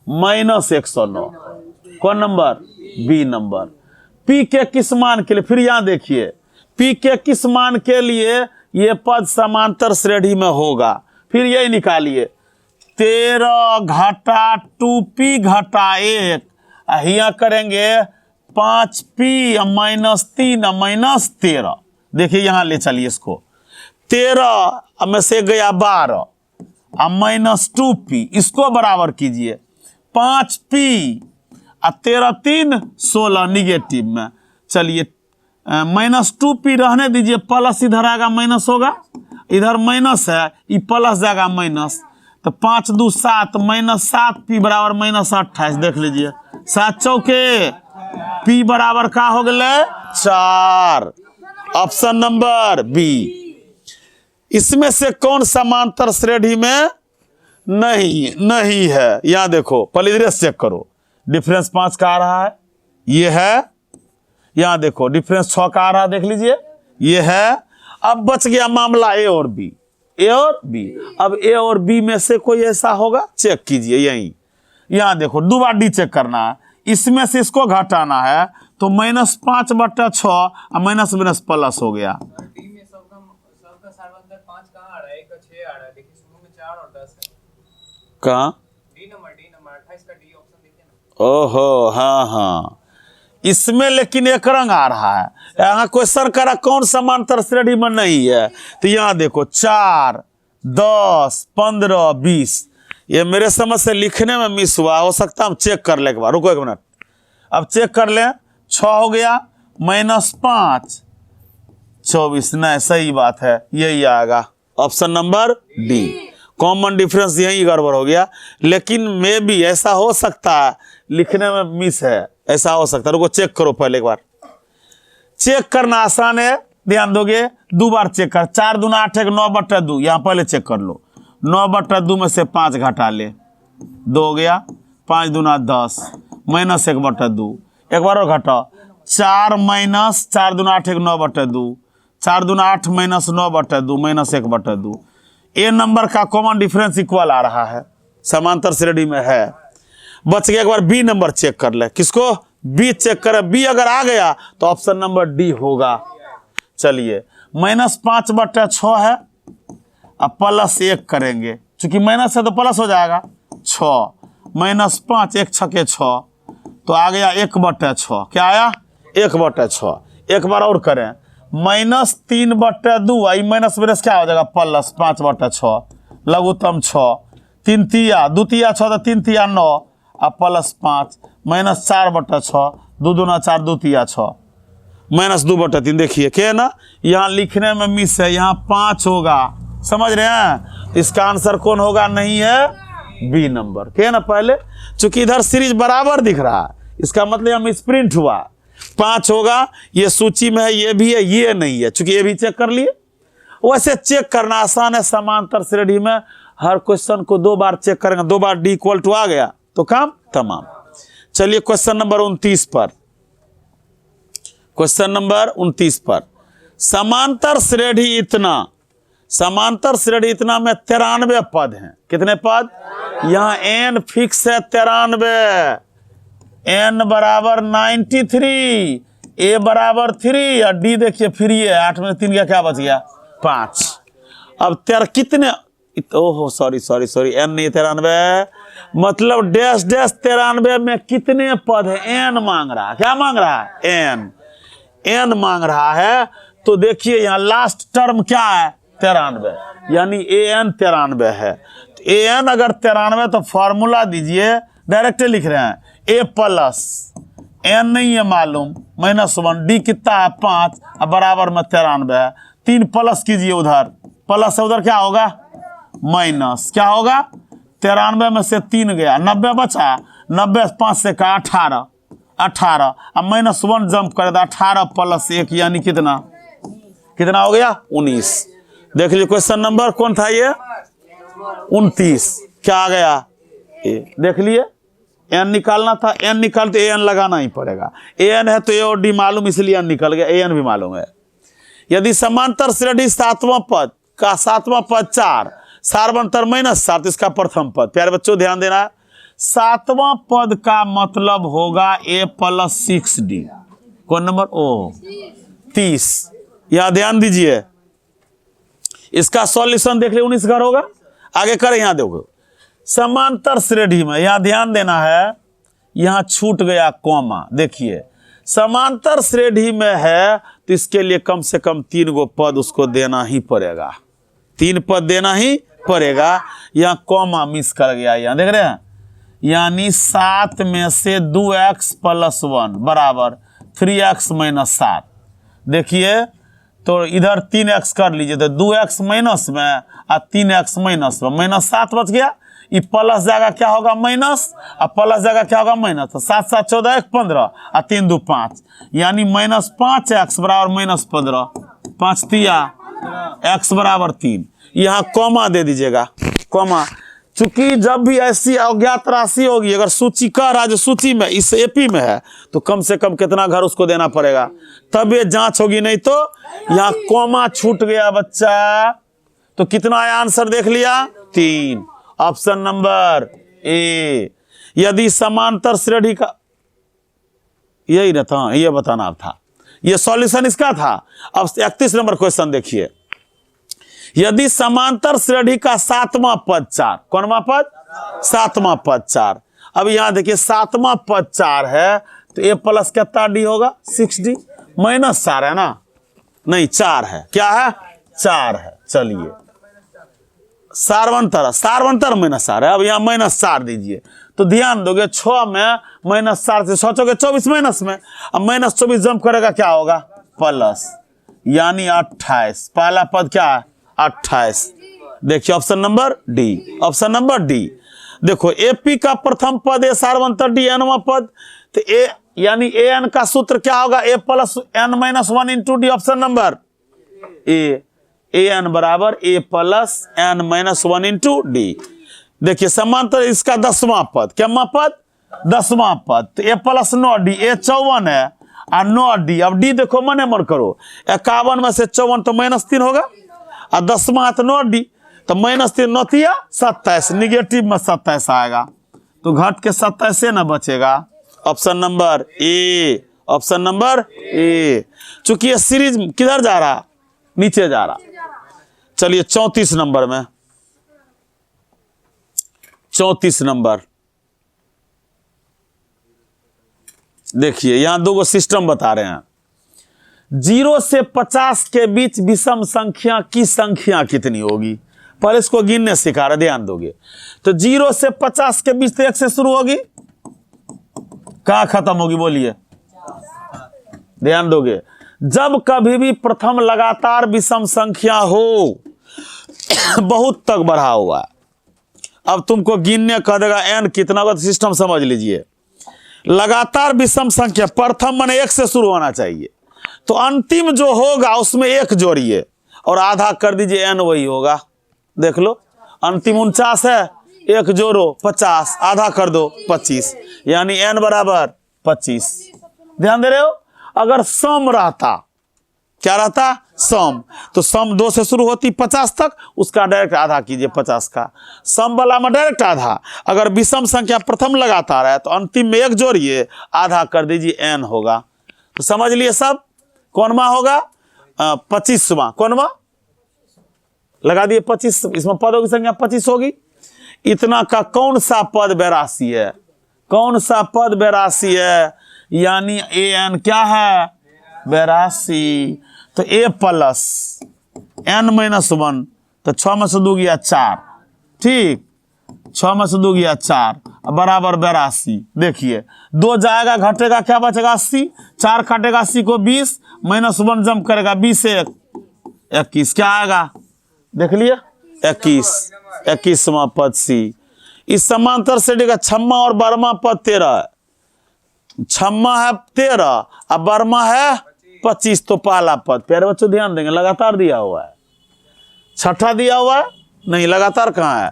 -109 कौन नंबर बी नंबर। P के किस मान के लिए, फिर यहां देखिए P के किस मान के लिए ये पद समांतर श्रेणी में होगा, फिर यही निकालिए 13 घटा 2P घटा 1 यहाँ करेंगे 5P -3 -13। देखिए यहां ले चलिए इसको 13 में से गया 12 -2P इसको बराबर कीजिए 5P और 13 3 16 निगेटिव में। चलिए -2P रहने दीजिए, प्लस इधर आएगा माइनस होगा, इधर माइनस है ये प्लस जाएगा माइनस तो 5 2 7 -7P बराबर -28। देख लीजिए 7 चौके P बराबर का हो गए 4। Option number B. इसमें से कौन समांतर श्रेणी में नहीं है, यहां देखो पहले इधर चेक करो, डिफरेंस 5 का आ रहा है, ये है, यहां देखो डिफरेंस 6 का आ रहा है, देख लीजिए ये है। अब बच गया मामला A और B, A और B। अब A और B में से कोई ऐसा होगा, चेक कीजिए यहीं, यहां देखो 2 बार D चेक करना है, इसमें से इसको घटाना है तो -5/6 और माइनस प्लस हो गया। कहाँ डी नंबर 28 का डी ऑप्शन देखिए ना। ओहो हाँ इसमें लेकिन एक रंग आ रहा है, यहाँ क्वेश्चन करा कौन समांतर श्रेणी में नहीं है तो यहाँ देखो 4 10 15 20 ये मेरे समझ से लिखने में मिस हुआ, हो सकता है हम चेक कर ले एक बार, रुको 1 मिनट, अब चेक कर ले 6 हो गया -5 24 नहीं सही बात है, यही आएगा option number D. Common difference यही गड़बड़ हो गया, लेकिन मे भी ऐसा हो सकता है लिखने में मिस है, ऐसा हो सकता है, रुको चेक करो पहले एक बार, चेक करना आसान है, ध्यान दोगे 2 बार चेक कर, 4 दूना 8 9/2 यहाँ पहले चेक कर लो, 9/2 में से 5 घटा ले 2 हो गया, 5 दूना 10 -1/2 एक बार और घटाओ 4 4 दूना 8 9/2 4 दूना 8 -9/2 -1/2। ए नंबर का कॉमन डिफरेंस इक्वल आ रहा है, समांतर श्रेणी में है। बच गया एक बार बी नंबर चेक कर ले, किसको बी चेक करे, बी अगर आ गया तो ऑप्शन नंबर डी होगा। चलिए -5/6 है, अब +1 करेंगे, चूंकि माइनस है तो प्लस हो जाएगा 6 -5 1 6 6 तो आ गया 1/6, क्या आया 1/6। एक बार और करें -3/2 आई माइनस क्या हो जाएगा +5/6 लघुत्तम 6 3 तिया 2 तिया 6 तो 3 तिया 9 अब +5 -4/6, 2 दूना 4, 2 तिया 6, -2/3। देखिए क्या है ना, यहाँ लिखने में मिस है, यहाँ 5 होगा, समझ रहे हैं। इसका आंसर कौन होगा, नहीं है बी नंबर, क्या है ना। पहले चूंकि इधर सीरीज बराबर दिख रहा है, इसका मतलब हम स्प्रिंट हुआ, 5 होगा। ये सूची में है, ये भी है, ये नहीं है, चूंकि ये भी चेक कर लिए। वैसे चेक करना आसान है, समांतर श्रेणी में हर क्वेश्चन को 2 बार चेक करेंगे, 2 बार D = आ गया तो काम तमाम। चलिए क्वेश्चन नंबर 29 पर, क्वेश्चन नंबर 29 पर, समांतर श्रेणी इतना में 93 पद हैं। कितने पद, यहां n फिक्स है 93, n बराबर 93, a बराबर 3 और d देखिए फ्री है, 8 में 3 का क्या बच गया, 5। अब कितने, ओहो सॉरी, n नहीं 93, मतलब डैश 93 में कितने पद है, n मांग रहा है। क्या मांग रहा है, n मांग रहा है। तो देखिए यहाँ लास्ट टर्म क्या है, 93, यानी an 93 है। तो an अगर 93 तो फॉर्मूला दीजिए, डायरेक्ट लिख रहे हैं a प्लस n नहीं है मालूम, -1, d कितना है 5, अब बराबर में 93 है। 3 प्लस कीजिए, उधर प्लस है, उधर क्या होगा, माइनस। क्या होगा, 93 में से 3 गया, 90 बचा, 90 5 से का 18, अब -1 जंप करे तो 18 + 1 यानी कितना हो गया, 19। देख लीजिए क्वेश्चन नंबर कौन था ये, 29। क्या आ गया, देख लिए, n निकालना था, n निकालते an लगाना ही पड़ेगा। an है तो a और d मालूम, इसलिए n निकल गया, an भी मालूम है। यदि समांतर श्रेणी 7वां पद का 7वां पद 4, सार्वंतर -7, तो इसका प्रथम पद। प्यारे बच्चों ध्यान देना, 7वां पद का मतलब होगा a + 6d। कौन नंबर, ओ 30। यहां ध्यान दीजिए, इसका सॉल्यूशन देख ले, 19 घर होगा। आगे करें, यहां देखो समांतर श्रेणी में, यहां ध्यान देना है, यहां छूट गया कॉमा। देखिए समांतर श्रेणी में है तो इसके लिए कम से कम 3 गो पद उसको देना ही पड़ेगा, 3 पद देना ही पड़ेगा। यहां कॉमा मिस कर गया, यहां देख रहे हैं, यानी 7 में से 2x + 1 बराबर 3x - 7। देखिए तो इधर 3x कर लीजिए, तो 2x माइनस में और 3x माइनस में, -7 बच गया। ये प्लस जाएगा क्या होगा, माइनस, और प्लस जाएगा क्या होगा, माइनस। तो 7 7 14 1 15 और 3 2 5, यानी -5x बराबर -15, 5 तिया x बराबर 3। यहाँ कॉमा दे दीजिएगा, कॉमा। चूंकि जब भी ऐसी अज्ञात राशि होगी, अगर सूची का रहा जो सूची में इस एपी में है, तो कम से कम कितना घर उसको देना पड़ेगा, तब ये जांच होगी। नहीं तो यहाँ कॉमा छूट गया बच्चा, तो कितना है आंसर देख लिया, 3। ऑप्शन नंबर ए। यदि समांतर श्रेणी का, यही ना था, ये बताना था, ये सॉल्यूशन इसका था। अब 31 नंबर क्वेश्चन देखिए, यदि समांतर श्रेणी का 7वां पद 4, कौनवा पद, 7वां पद 4। अब यहां देखिए 7वां पद 4 है, तो a प्लस कितना d होगा, 6d, -4 है ना, नहीं 4 है, क्या है, 4 है। चलिए सार्वंतर -4 है, अब यहाँ -4 दीजिए, तो ध्यान दोगे 6 में -4 से 6 24 माइनस में, अब -24 जंप करेगा क्या होगा, प्लस, यानी 28। पहला पद क्या है, 28। देखिए option number D, option number D. देखो एपी का प्रथम पद है सार्वंतर डी nवां पद, तो ए यानी an का सूत्र क्या होगा, a + n - 1 × d। Option number A, an बराबर a + n - 1 × d। देखिए समांतर इसका 10वां पद, क्या पद, 10वां पद, तो a + 9d, a 54 है और 9d। अब d देखो मने मन करो, 51 में से 54 तो -3 होगा, और 10वां तो 9d, तो -3 9 तिया 27, निगेटिव में 27 आएगा, तो घट के 27 से ना बचेगा। ऑप्शन नंबर ए, ऑप्शन नंबर ए। चूंकि ये सीरीज किधर जा रहा, नीचे जा रहा। चलिए 34 नंबर में, 34 नंबर देखिए, यहां 2 सिस्टम बता रहे हैं। 0 से 50 के बीच विषम संख्या की संख्या कितनी होगी, पहले इसको गिनने सिखा रहे, ध्यान दोगे। तो 0 से 50 के बीच तो 1 से शुरू होगी, कहाँ खत्म होगी बोलिए, ध्यान दोगे। जब कभी भी प्रथम लगातार विषम संख्या हो, बहुत तक बढ़ा हुआ, अब तुमको गिनने कह देगा n कितना होगा, तो सिस्टम समझ लीजिए। लगातार विषम संख्या प्रथम माने 1 से शुरू होना चाहिए, तो अंतिम जो होगा उसमें 1 जोड़िए और आधा कर दीजिए, n वही होगा। देख लो, अंतिम 49 है, 1 जोड़ो 50, आधा कर दो 25, यानी n बराबर 25। ध्यान दे रहे हो। अगर सम रहता, क्या रहता, सम, तो सम 2 से शुरू होती 50 तक, उसका डायरेक्ट आधा कीजिए 50 का, सम वाला में डायरेक्ट आधा। अगर विषम संख्या प्रथम लगातार है तो अंतिम में 1 जोड़िए, आधा कर दीजिए, n होगा। तो समझ लिए सब, कौनवा होगा 25वां, कौनवा लगा दिए 25, इसमें पदों की संख्या 25 होगी। इतना का कौन सा पद 82 है, कौन सा पद 82 है, यानी an क्या है 82। तो a प्लस n माइनस 1, तो 6 में से 2 गया 4, ठीक, 6 में से 2 गया 4 बराबर 82। देखिए 2 जाएगा घटेगा, क्या बचेगा 80, 4 काटेगा 80 को 20, माइनस 1 जंप करेगा 20 से 21, क्या आएगा देख लिए 21, 21वां पद सी। इस समांतर श्रेणी का 6वां और 12वां पद 13 है, 6वां है 13 और 12वां है 25, तो पहला पद। प्यारे बच्चों ध्यान देंगे, लगातार दिया हुआ है, छठा दिया हुआ है नहीं, लगातार कहाँ है,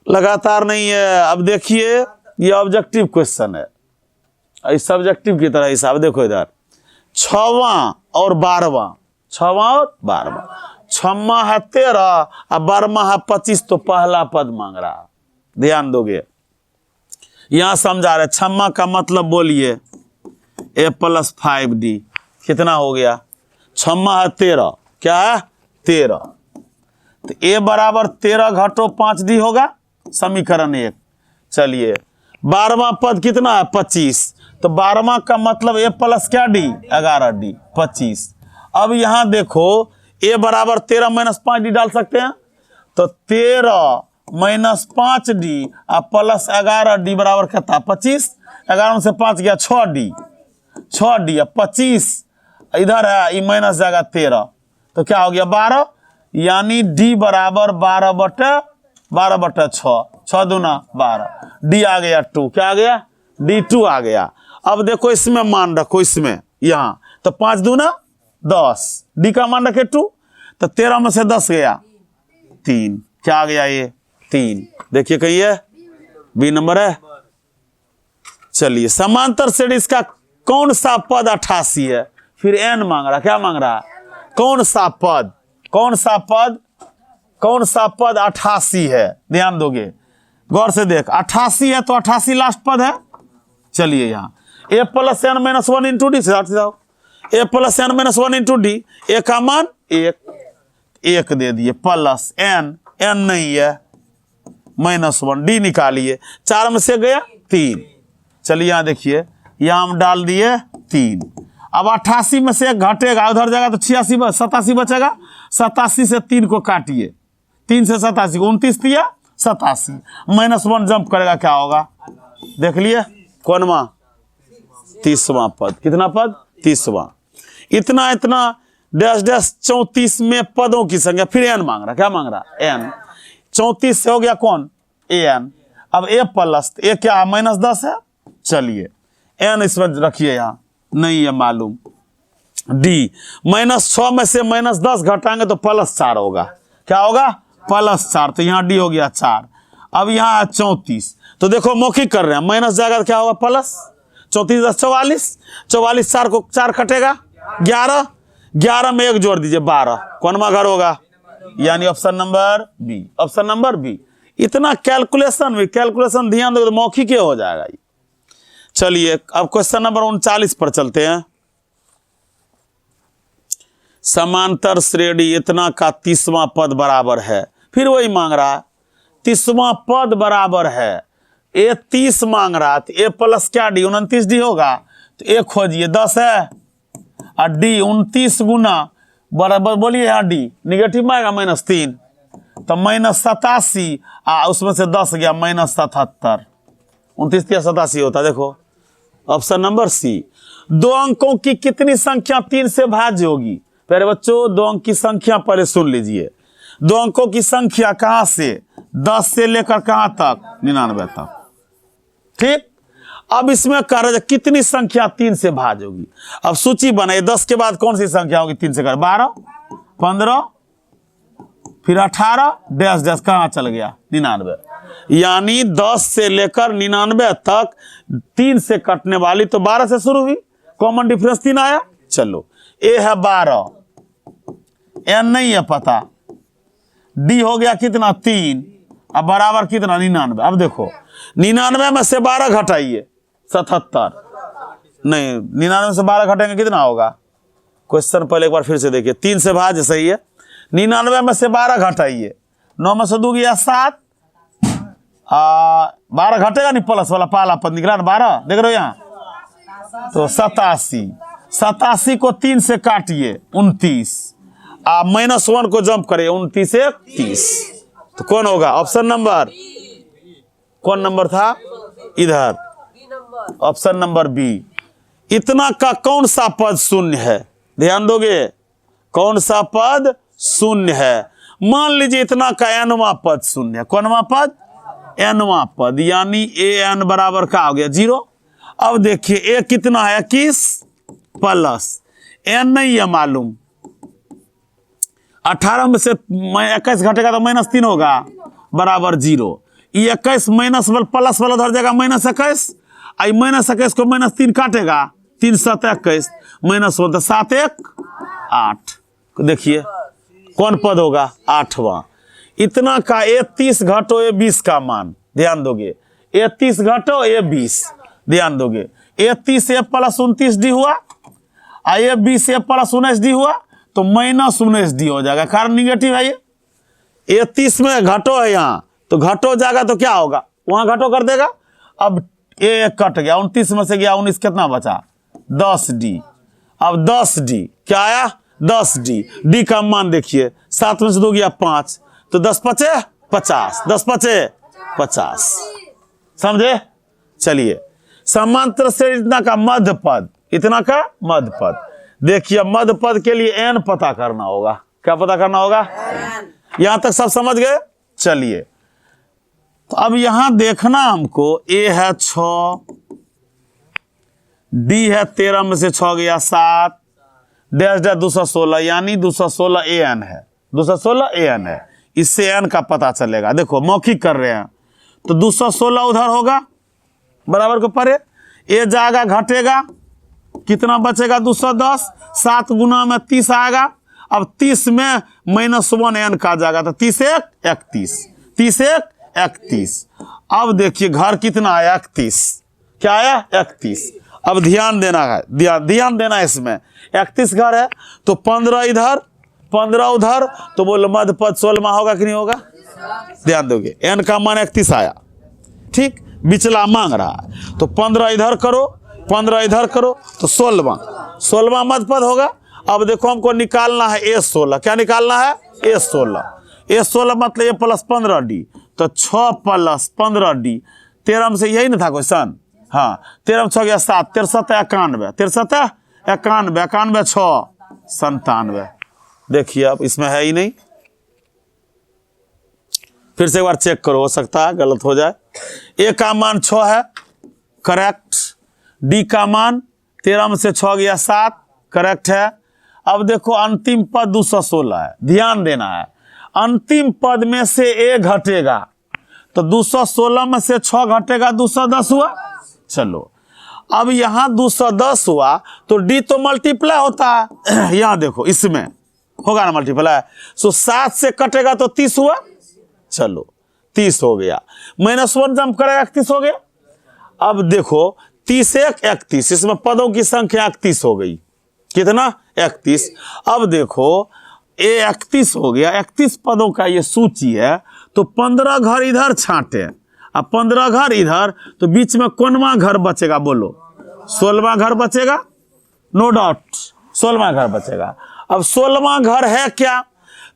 लगातार नहीं है। अब देखिए ये ऑब्जेक्टिव क्वेश्चन है, इस सब्जेक्टिव की तरह हिसाब देखो इधर, 6वां और 12वां, 6वां और 12वां, 6वां है 13 और 12वां है 25, तो पहला पद मांग रहा। ध्यान दोगे, यहां समझा रहे 6वां का मतलब बोलिए a प्लस 5d, कितना हो गया, 6वां है 13, क्या है 13, तो a बराबर 13 घटो 5d होगा, समीकरण 1। चलिए 12वां पद कितना है 25, तो 12वां का मतलब a प्लस क्या d 11d 25। अब यहां देखो a बराबर 13 माइनस 5d डाल सकते हैं, तो 13 माइनस 5d और प्लस 11d बराबर कितना 25, 11 से 5 गया 6d, 6d 25, इधर है ये माइनस जाएगा 13, तो क्या हो गया 12, यानी d बराबर 12/6, 6 दूना 12, d आ गया 2, क्या आ गया d2 आ गया। अब देखो इसमें मान रखो, इसमें यहाँ तो 5 दूना 10, d का मान रखे 2, तो 13 में से 10 गया 3, क्या आ गया ये 3। देखिए कहीं है बी नंबर है। चलिए समांतर श्रेणी इसका कौन सा पद 88 है, फिर n मांग रहा, क्या मांग रहा, कौन सा पद, कौन सा पद, कौन सा पद 88 है। ध्यान दोगे, गौर से देख, 88 है तो 88 लास्ट पद है। चलिए यहाँ a plus n minus 1 into D से हट जाओ, a plus n minus 1 into D, a का मान 1 दे दिए, प्लस n नहीं है माइनस 1, d निकालिए, 4 में से गया 3। चलिए यहाँ देखिए, यहाँ हम डाल दिए 3। अब 88 में से 1 घटेगा, उधर जाएगा तो 87 बचेगा, 87 से 3 को काटिए, 3 से 87 को 29 दिया 87, माइनस 1 जंप करेगा, क्या होगा देख लिए, कौनवा 30वां पद, कितना पद 30वां। इतना इतना डैश डैश 34 में पदों की संख्या, फिर n मांग रहा, क्या मांग रहा n, 34 से हो गया कौन an, अब a प्लस a क्या है -10 है। चलिए n इसमें रखिए, यहाँ नहीं है मालूम, d -6 में से -10 घटाएंगे तो +4 होगा, क्या होगा +4, तो यहाँ d हो गया 4। अब यहाँ 34, तो देखो मौखिक कर रहे हैं, माइनस जाएगा तो क्या होगा प्लस, 34 10 44, 44 4 को 4 कटेगा 11, 11 में 1 जोड़ दीजिए 12, कौनवा घर होगा, यानी option number B, option number B. इतना कैलकुलेशन भी, कैलकुलेशन ध्यान दो तो मौखिक हो जाएगा। चलिए अब क्वेश्चन नंबर 39 पर चलते हैं। समांतर श्रेणी इतना का 30वां पद बराबर है, फिर वही मांग रहा है 30वां पद बराबर है, ए 30 मांग रहा है, तो ए प्लस क्या डी 29d होगा, तो ए खोजिए 10 है और डी 29 गुना बराबर, बोलिए यहाँ डी निगेटिव में आएगा -3, तो -87, उसमें से 10 गया -77, 29 87 होता, देखो ऑप्शन नंबर सी। 2 अंकों की कितनी संख्या 3 से भाज्य होगी? पहले बच्चों 2 अंक की संख्या पहले सुन लीजिए। 2 अंकों की संख्या कहां से? 10 से लेकर कहां तक? 99 तक। ठीक, अब इसमें कह रहा है कितनी संख्या 3 से भाज्य होगी। अब सूची बनाइए, 10 के बाद कौन सी संख्या होगी 3 से? कर 12, 15, फिर 18, डैश डैश कहां चल गया? 99। यानी 10 से लेकर 99 तक 3 से कटने वाली तो 12 से शुरू हुई, कॉमन डिफरेंस 3 आया। चलो, ए है 12, एन नहीं है पता, डी हो गया कितना? 3, अब बराबर कितना? 99। अब देखो 99 में से 12 घटाइए, 77। नहीं, 99 से 12 घटेंगे कितना होगा? क्वेश्चन पहले एक बार फिर से देखिए। 3 से भाज्य सही है, 99 में से 12 घटाइए, 9 में से 2 गया 7, 12 घटेगा नहीं, प्लस वाला पाला पद निकला ना 12, देख रहे हो यहाँ, तो 87। 87 को 3 से काटिए 29, -1 को जंप करिए 29 से 30, तो कौन होगा? ऑप्शन नंबर, कौन नंबर था इधर? Option number B. इतना का कौन सा पद शून्य है? ध्यान दोगे, कौन सा पद शून्य है? मान लीजिए इतना का एनवा पद शून्य है। कौनवा पद? एनवा पद, यानी ए एन बराबर का हो गया 0। अब देखिए ए कितना है? 21 प्लस एन नहीं है मालूम, 18 में से 21 घटेगा तो -3 होगा, बराबर 0। ये 21 माइनस वाला प्लस वाला उधर जाएगा -21, आई -21 को -3 काटेगा, 3 7 21, -1 तो 7 1 8। देखिए कौन पद होगा? 8वां। इतना का ए 30 घटो ए 20 का मान, ध्यान दोगे, ए 30 घटो ए 20, ध्यान दोगे, ए 30 ए प्लस 29 डी हुआ, आ ए 20 ए प्लस 19 डी हुआ, तो -19 डी हो जाएगा, कारण निगेटिव है ये। ए 30 में घटो है यहाँ, तो घटो जाएगा तो क्या होगा? वहां घटो कर देगा। अब ए कट गया, 29 में से गया 19, कितना बचा? 10 डी। अब 10 डी क्या आया? 10 डी। डी का मान देखिए, 7 में से 2 गया 5, तो 10 पचे 50, 10 पचे 50, समझे? चलिए, समांतर से इतना का मध्य पद, इतना का मध्य पद। देखिए मध्य पद के लिए एन पता करना होगा। क्या पता करना होगा? यहां तक सब समझ गए? चलिए, तो अब यहां देखना हमको, ए है 6, डी है 13 में से 6 गया 7, डैश डैश 216, यानी 216 ए एन है, 216 ए एन है। इससे एन का पता चलेगा। देखो मौखिक कर रहे हैं, तो 216 उधर होगा, बराबर को परे, ए जाएगा घटेगा, कितना बचेगा? 210, 7 गुना में 30 आएगा। अब 30 में -1 एन का जाएगा, तो 30 1 31, 30 1 31। अब देखिए घर कितना आया? 31। क्या आया? 31। अब ध्यान देना है, ध्यान देना इसमें। 31 घर है तो 15 इधर 15 उधर, तो बोलो मध्य पद 16वां होगा कि नहीं होगा? ध्यान दोगे, एन का मान 31 आया, ठीक, बिचला मांग रहा है, तो 15 इधर करो 15 इधर करो, तो 16वां मध्य पद होगा। अब देखो हमको निकालना है A16। क्या निकालना है? A16। A16 मतलब A प्लस 15 डी, तो 6 प्लस 15 डी, 13 में से यही ना था क्वेश्चन? हाँ, 13 में 6 गया 7, 63 91, 63 91, 91 6 97। देखिए अब इसमें है ही नहीं, फिर से एक बार चेक करो, हो सकता है गलत हो जाए। ए का मान 6 है, करेक्ट। डी का मान 13 में से 6 गया 7, करेक्ट है। अब देखो अंतिम पद 216 है, ध्यान देना है। अंतिम पद में से ए घटेगा, तो 216 में से 6 घटेगा, 210 हुआ। चलो अब यहां 210 हुआ, तो डी तो मल्टीप्लाई होता है, यहां देखो इसमें होगा ना मल्टीप्लाई, सो 7 से कटेगा तो 30 हुआ। चलो 30 हो गया, -1 जंप करेगा 31 हो गया। अब देखो 30 1 31, इसमें पदों की संख्या 31 हो गई। कितना? 31। अब देखो ए 31 हो गया, 31 पदों का ये सूची है, तो 15 घर इधर छांटे, अब 15 घर इधर, तो बीच में कौनवा घर बचेगा? बोलो 16वां घर बचेगा, नो डाउट 16वां घर बचेगा। अब 16वां घर है क्या?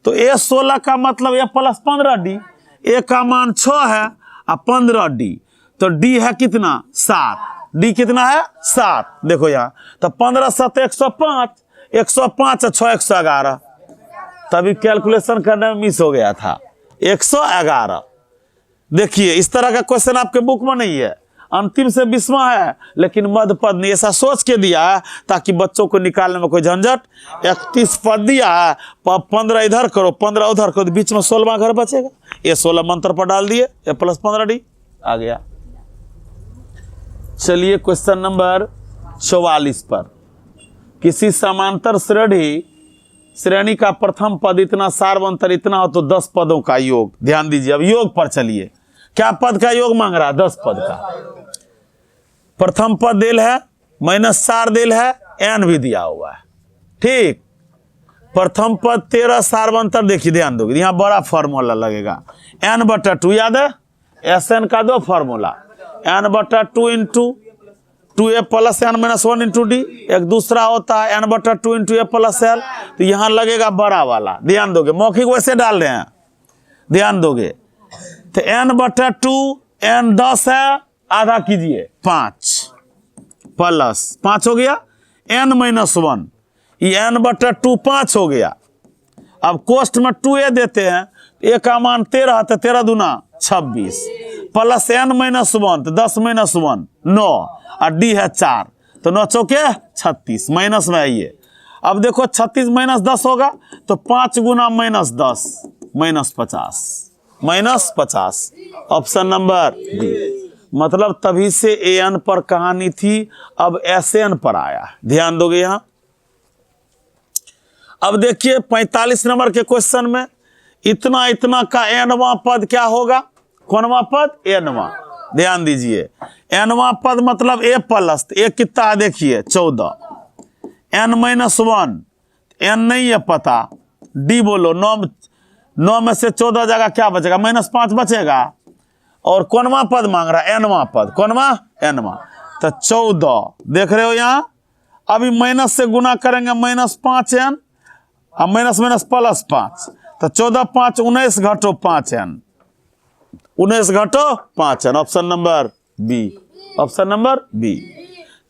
तो ए 16 का मतलब ए प्लस 15 डी, ए का मान 6 है और 15 डी, तो डी है कितना? 7। डी कितना है 7, देखो यहाँ तो 15 7 105, 105 6 111, तभी कैलकुलेशन करने में मिस हो गया था 111। देखिए इस तरह का क्वेश्चन आपके बुक में नहीं है, अंतिम से 20वां है, लेकिन मध्य पद ने ऐसा सोच के दिया है ताकि बच्चों को निकालने में कोई झंझट। 31 पद दिया है, 15 इधर करो 15 उधर करो, बीच में 16वां घर बचेगा, ये 16 मंत्र पर डाल दिए, ये प्लस 15 डी आ गया। चलिए क्वेश्चन नंबर 44 पर, किसी समांतर श्रेणी का प्रथम पद इतना, सार्वंतर इतना हो तो 10 पदों का योग। ध्यान दीजिए, अब योग पर चलिए, क्या पद का योग मांग रहा है 10 पद का। प्रथम पद देल है, -4 देल है, एन भी दिया हुआ है, ठीक। प्रथम पद 13, सार्वंतर देखिए ध्यान दोगे, यहां बड़ा फॉर्मूला लगेगा, n/2 याद है, Sn का दो formula, n/2 into 2a plus n minus 1 into D, एक दूसरा होता है n/2 into a plus l, तो यहां लगेगा बड़ा वाला, ध्यान दोगे, मौखिक वैसे डाल रहे हैं, ध्यान दोगे, तो n/2, n 10 है, आधा कीजिए 5 प्लस 5 हो गया, n माइनस 1, ये n/2 5 हो गया। अब कोष्ट में 2a देते हैं, a का मान 13 है, तो 13 दूना 26 प्लस n माइनस 1, तो 10 माइनस 1 9, और डी है 4, तो 9 चौके 36, माइनस में आइए। अब देखो 36 माइनस 10 होगा, तो 5 गुना -10 -50, ऑप्शन नंबर डी। मतलब तभी से an पर कहानी थी, अब Sn पर आया, ध्यान दोगे यहां। अब देखिए 45 नंबर के क्वेश्चन में, इतना इतना का nवां पद क्या होगा, कौनवा पद, nवां, ध्यान दीजिए, nवां पद मतलब a प्लस, a कितना है देखिए 14, n माइनस 1, n नहीं है पता, डी बोलो, 9 में से 14 जगह क्या बचेगा, -5 बचेगा, और कौनवा पद मांग रहा है, nवां पद, कौनवा, nवां, तो 14 देख रहे हो यहां। अभी माइनस से गुना करेंगे, -5n, अब माइनस माइनस प्लस 5, तो 14 5 19 घटो 5n, 19 घटो 5n, option number B, option number B.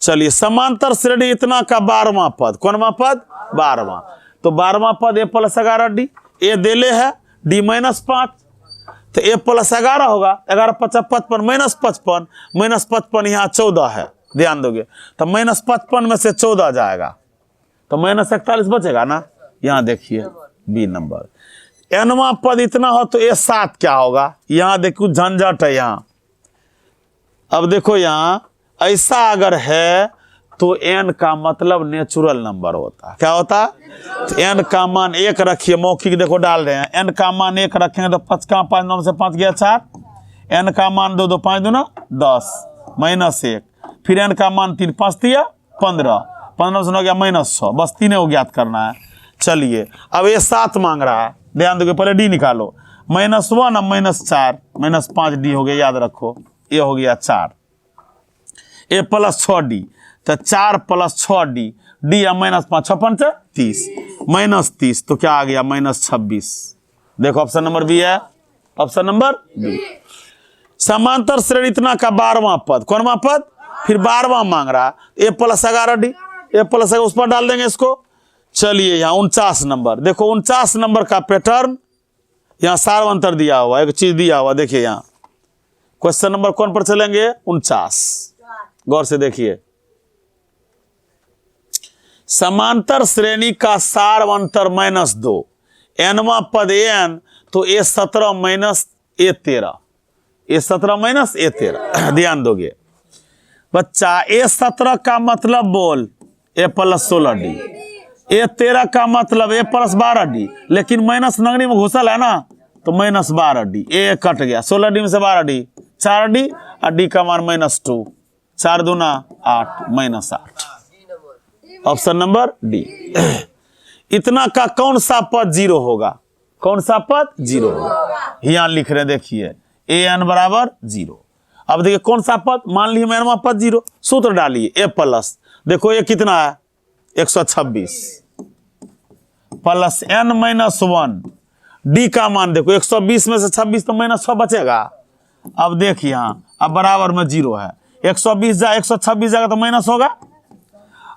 चलिए समांतर श्रेणी इतना का 12वां पद, कौनवा पद, 12वां, तो 12वां पद a प्लस 11 डी, ए देले है डी -5, तो a प्लस 11 होगा, 11 5 55 -55, -55 यहाँ 14 है, ध्यान दोगे, तो -55 में से 14 जाएगा, तो -41 बचेगा ना, यहाँ देखिए बी नंबर। nवां पद इतना हो तो a 7 क्या होगा, यहां देखो झंझट है यहाँ। अब देखो यहां ऐसा अगर है तो n का मतलब नेचुरल नंबर होता है, क्या होता है, तो n का मान 1 रखिए, मौखिक देखो डाल रहे हैं, n का मान 1 रखेंगे तो 5 का 5 9 से 5 गया 4, n का मान 2 2 5 2 9 10 -1, फिर n का मान 3 5 दिया 15, 15 से हो गया -6, बस 3 को ज्ञात करना है। चलिए अब ये 7 मांग रहा है, ध्यान दोगे, पहले डी निकालो, -1 अब -4 -5 डी हो गया, याद रखो, ये हो गया 4, a प्लस 6 डी, तो 4 प्लस 6 डी, डी या -5 6 5 30, -30 तो क्या आ गया -26, देखो ऑप्शन नंबर बी है, ऑप्शन नंबर बी। समांतर श्रेणी इतना का 12वां पद, कौनवा पद, फिर 12वां मांग रहा, a plus 11 D, a plus उस पर डाल देंगे इसको। चलिए यहाँ 49 नंबर, देखो 49 नंबर का पैटर्न, यहाँ सार्वंतर दिया हुआ, एक चीज दिया हुआ, देखिए यहाँ क्वेश्चन नंबर कौन पर चलेंगे, 49, गौर से देखिए, समांतर श्रेणी का सार्वंतर -2, nवां पद an, तो a17 minus a13, a17 minus a13, ध्यान दोगे बच्चा, a17 का मतलब बोल a प्लस 16 डी, a13 का मतलब a प्लस 12 डी, लेकिन माइनस नगरी में घुसल है ना, तो -12 डी, a कट गया, 16 डी में से 12 डी 4 डी, और डी का मान -2, 4 दूना 8 -8, ऑप्शन नंबर डी। इतना का कौन सा पद 0 होगा, कौन सा पद 0 होगा, यहाँ लिख रहे देखिए, an बराबर 0। अब देखिए कौन सा पद, मान लीजिए मैंने पद 0, सूत्र डालिए, a प्लस, देखो ये कितना है 126 प्लस n -1, डी का मान देखो 120 में से 26 तो -6 बचेगा। अब देखिए यहाँ, अब बराबर में 0 है, 120 जा 126 जाएगा तो माइनस होगा,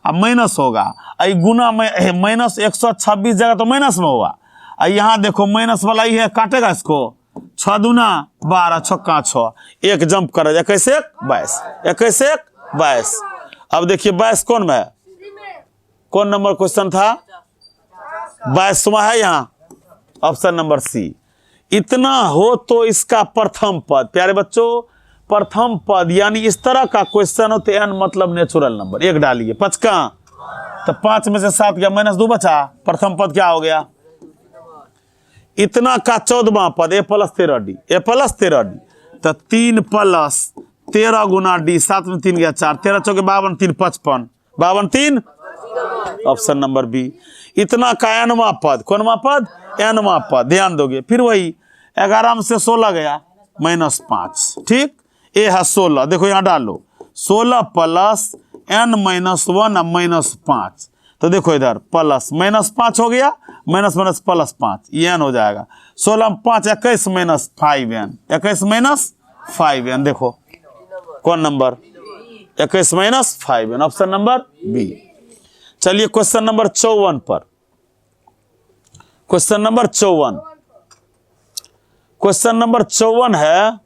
अब माइनस होगा, गुना माइनस 126 जाएगा तो माइनस में होगा। यहाँ देखो माइनस वाला ही है, काटेगा इसको, 6 दूना 12, छक्का 6, एक जंप कर 21 1 22, 21 1 22। अब देखिए 22 कौन में है, कौन नंबर क्वेश्चन था, 22वां है यहाँ, ऑप्शन नंबर सी। इतना हो तो इसका प्रथम पद, प्यारे बच्चों प्रथम पद यानी इस तरह का क्वेश्चन हो तो n मतलब नेचुरल नंबर, एक डालिए 5 का, तो 5 में से 7 गया, -2 बचा, प्रथम पद क्या हो गया, इतना का 14वां पद a + 13d, a + 13d, तो 3 + 13 गुना d, 7 में 3 गया 4, 13 चौके 52, 3 55, 52 3, ऑप्शन नंबर बी। इतना का nवां पद, कौनवां पद, nवां पद, ध्यान दोगे, फिर वही 11 में से 16 गया -5, ठीक, ए है 16, देखो यहाँ डालो 16 + n - 1 -5, तो देखो इधर प्लस -5 हो गया, माइनस माइनस +5, ये n हो जाएगा, 16 में 5 21 - 5n, 21 - 5n, देखो कौन number, 21 - 5n, option number B. चलिए क्वेश्चन नंबर 54 पर, क्वेश्चन नंबर 54, क्वेश्चन नंबर 54 है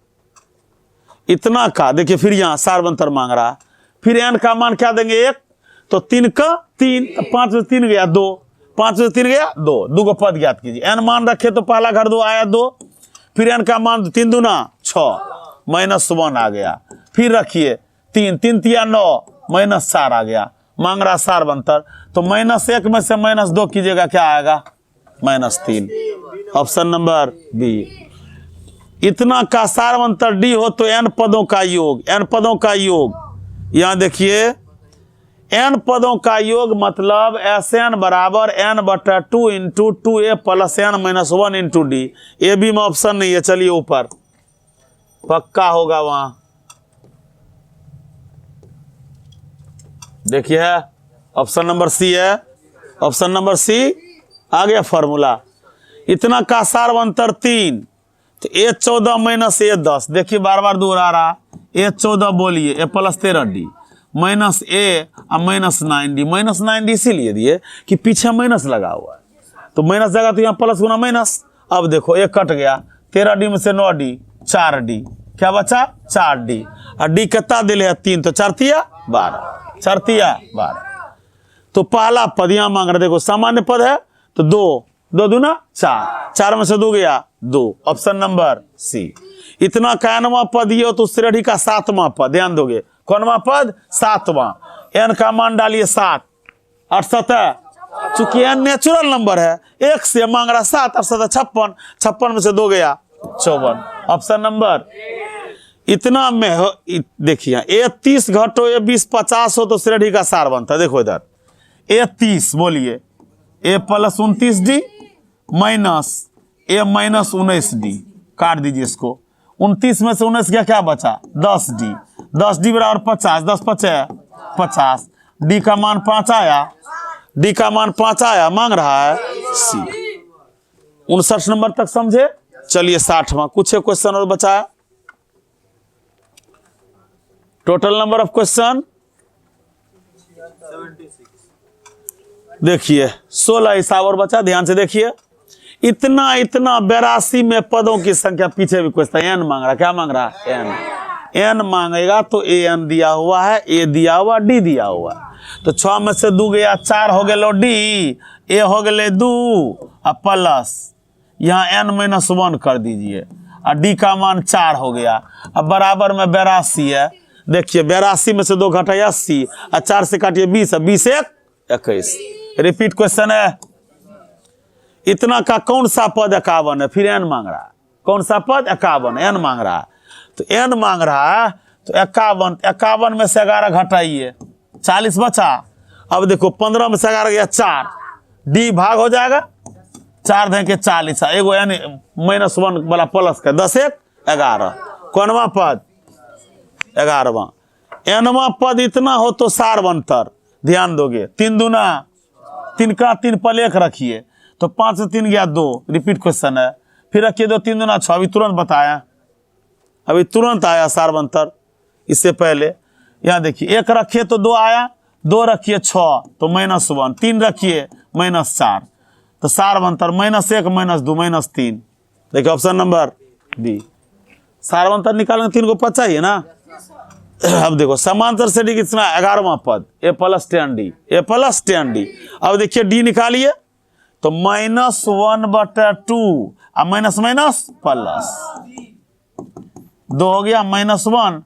इतना का, देखिए फिर यहां सारवंतर मांग रहा है, फिर n का मान क्या देंगे 1, तो 3 का 3, 5 में 3 गया 2, 5 में 3 गया 2, 2 को पद ज्ञात कीजिए, n मान रखे तो पहला घर 2 आया 2, फिर n का मान 3 दूना 6, -1 आ गया, फिर रखिए 3, 3 तिया 9, -4 आ गया, मांग रहा सारवंतर, तो -1 में से -2 कीजिएगा, क्या आएगा -3, ऑप्शन नंबर बी। इतना का सारवंतर डी हो तो n पदों का योग, n पदों का योग, यहां देखिए n पदों का योग मतलब Sn बराबर n/2 × 2a + n - 1 × d, A B में ऑप्शन नहीं है, चलिए ऊपर पक्का होगा वहां, देखिए ऑप्शन नंबर सी है, ऑप्शन नंबर सी आ गया फॉर्मूला। इतना का सारवंतर 3, तो a14 - a10, देखिए बार बार दोहरा रहा, a14 बोलिए a + 13d -a -9d, -9d इसीलिए दिए कि पीछे माइनस लगा हुआ है, तो माइनस जगह तो यहाँ प्लस गुना माइनस। अब देखो एक कट गया, 13d में से 9d 4d, क्या बचा 4d, और d कितना दिले है 3, तो 4 तिया 12, 4 तिया 12, तो पहला पद यहाँ मांग रहे, देखो सामान्य पद है तो 2, 2 दूना 4, 4 में से 2 गया 2, ऑप्शन नंबर सी। इतना का nवां पद ये हो तो श्रेणी का 7वां पद, ध्यान दोगे कौनवां पद 7वां, n का मान डालिए 7, 8 7, चूंकि n नेचुरल नंबर है, 1 से मांग रहा 7, 8 7 56, 56 में से 2 गया 54, ऑप्शन नंबर। इतना में देखिए a30 घटो a20 50 हो तो श्रेणी का सार बनता है, देखो इधर a30 बोलिए a + 29d minus a - 19d, काट दीजिए इसको, 29 में से 19 गया, क्या बचा 10d, 10d बराबर 50, 10 5 50, d का मान 5 आया, d का मान 5 आया, मांग रहा है सी। 59 नंबर तक समझे, चलिए 60वां, कुछ क्वेश्चन और बचा है, टोटल नंबर ऑफ क्वेश्चन देखिए 16 हिसाब और बचा, ध्यान से देखिए। इतना 82 में पदों की संख्या, पीछे भी क्वेश्चन n मांग रहा, क्या मांग रहा n मांगेगा तो an दिया हुआ है, a दिया हुआ, d दिया हुआ, तो 6 में से 2 गया 4 हो गए d, a हो गए 2 और प्लस यहाँ n - 1 कर दीजिए, और d का मान 4 हो गया, अब बराबर में 82 है, देखिए 82 में से 2 घटाया 80, और 4 से काटिए 20, 20 1 21, रिपीट क्वेश्चन है। इतना का कौन सा पद 51 है, फिर n मांग रहा है, कौन सा पद 51, n मांग रहा है, तो n मांग रहा है तो 51 में से 11 घटाइए, 40 बचा। अब देखो 15 में से 11 गया 4, d भाग हो जाएगा, 4 देंगे 40, एगो n -1 वाला प्लस का 10 1 11, कौनवा पद 11वां। nवां पद इतना हो तो सारवंतर, ध्यान दोगे 3 दूना 3 का 3 पल 1 रखिए, तो 5 से 3 गया 2, रिपीट क्वेश्चन है, फिर रखिए 2 3 दूना 6, अभी तुरंत बताया, अभी तुरंत आया सारवंतर, इससे पहले यहाँ देखिए 1 रखिए तो 2 आया, 2 रखिए 6 तो -1, 3 रखिए -4 तो 4 बनता है -1 -2 -3। देखिए ऑप्शन नंबर बी। सार अंतर निकालेंगे 3 को 5 चाहिए ना। अब देखो समांतर श्रेणी कितना 11वां पद a + 10d, a + 10d। अब देखिए d निकालिए तो -1/2 अब माइनस प्लस 2 हो गया -1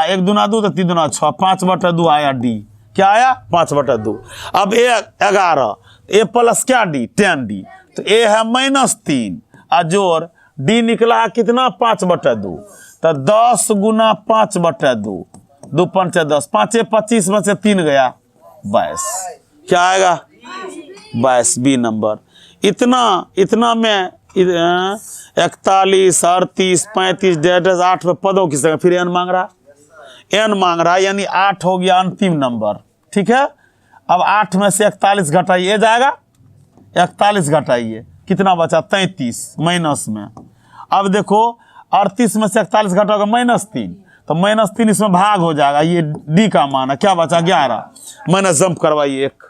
1 दूना 2 तो 3 दूना 6 5/2 आया d। क्या आया 5/2। अब a 11 a + क्या d 10d तो a है -3 जोड़ d निकला है कितना 5/2 तो 10 × 5/2 2 5 10 5 25 में से 3 गया 22। क्या आएगा 22 बी नंबर। इतना में 41 38 35 1.5 8 में पदों की संख्या फिर n मांग रहा है यानी 8 हो गया अंतिम नंबर। ठीक है। अब 8 में से 41 घटाइए जाएगा 41 घटाइए कितना बचा 33 माइनस में। अब देखो 38 में से 41 घटाओगे -3 तो -3 इसमें भाग हो जाएगा। ये डी का मान है क्या बचा 11 माइनस जंप करवाइए 1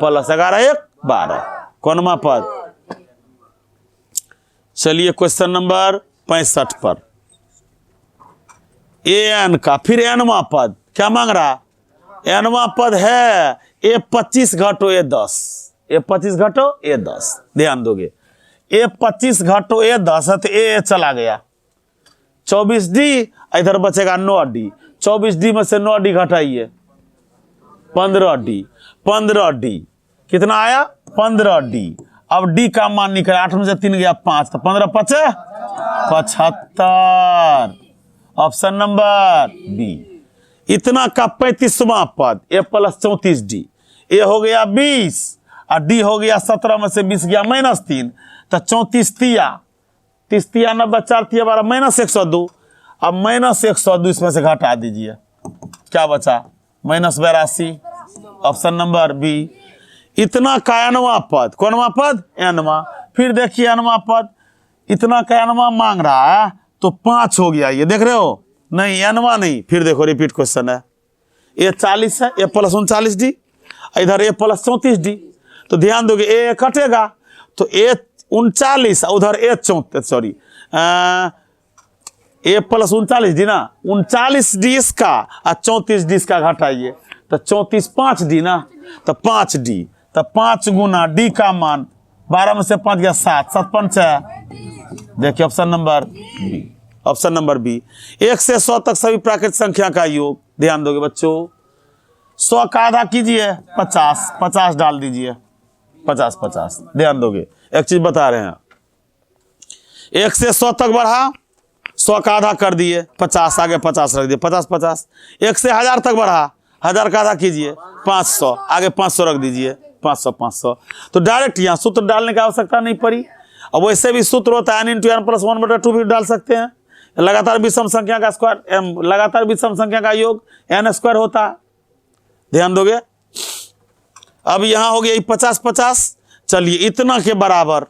+ 11 1 12 कौनमा पद। चलिए क्वेश्चन नंबर 65 पर an का फिर nवां पद क्या मांग रहा nवां पद है a 25 घटो a 10 a 25 घटो a 10। ध्यान दोगे a 25 घटो a 10 है तो a चला गया 24d इधर बचेगा 9d 24d में से 9d घटाइए 15d कितना आया 15d। अब d का मान निकला 8 में से 3 गया 5 तो 15 5 75 ऑप्शन नंबर बी। इतना का 35वां पद a + 34d a हो गया 20 और d हो गया 17 में से 20 गया -3 तो 34 तिया 30 तिया 90 4 तिया 12 -102। अब -102 इसमें से घटा दीजिए क्या बचा -82 ऑप्शन नंबर बी। इतना का nवां पद कौनवां पद nवां। फिर देखिए nवां पद इतना का nवां मांग रहा है तो 5 हो गया ये देख रहे हो नहीं nवां नहीं। फिर देखो रिपीट क्वेश्चन है a 40 है a + 39d इधर a + 34d तो ध्यान दोगे a कटेगा तो a 39 उधर a 34 सॉरी a + 39d ना 39d इसका और 34d इसका घटाइए तो 34 5d ना तो 5d तो 5 गुना d का मान 12 में से 5 गया 7 7 5 देखिए option number B. Option number B 1 से 100 तक सभी प्राकृतिक संख्या का योग। ध्यान दोगे बच्चों 100 का आधा कीजिए 50 50 डाल दीजिए 50 50। ध्यान दोगे एक चीज बता रहे हैं 1 से 100 तक बढ़ा 100 का आधा कर दिए 50 आगे 50 रख दिए 50 50। 1 से 1000 तक बढ़ा 1000 का आधा कीजिए 500 आगे 500 रख दीजिए 500 500। तो डायरेक्ट यहाँ सूत्र डालने की आवश्यकता नहीं पड़ी। अब वैसे भी सूत्र होता है n × n + 1/2 भी डाल सकते हैं। लगातार विषम संख्या का स्क्वायर लगातार विषम संख्या का योग n² होता है। ध्यान दोगे अब यहाँ हो गया 50 50। चलिए इतना के बराबर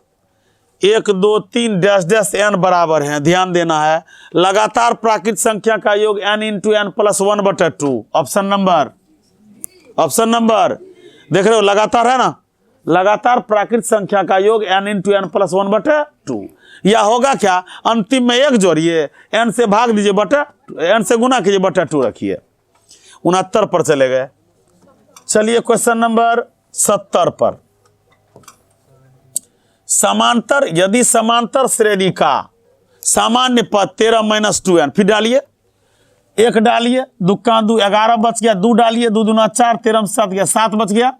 1 2 3 डैश n बराबर है। ध्यान देना है लगातार प्राकृतिक संख्या का योग n × n + 1/2 ऑप्शन नंबर देख रहे हो लगातार है ना। लगातार प्राकृतिक संख्या का योग n × n + 1/2 या होगा क्या अंतिम में 1 जोड़िए n से भाग दीजिए n से गुना कीजिए /2 रखिए 69 पर चले गए। चलिए क्वेश्चन नंबर 70 पर समांतर यदि समांतर श्रेणी का सामान्य पद 13 - 2n फिर डालिए 1 डालिए 2 का 2 11 बच गया 2 डालिए 2 दूना 4 13 में 7 गया 7 बच गया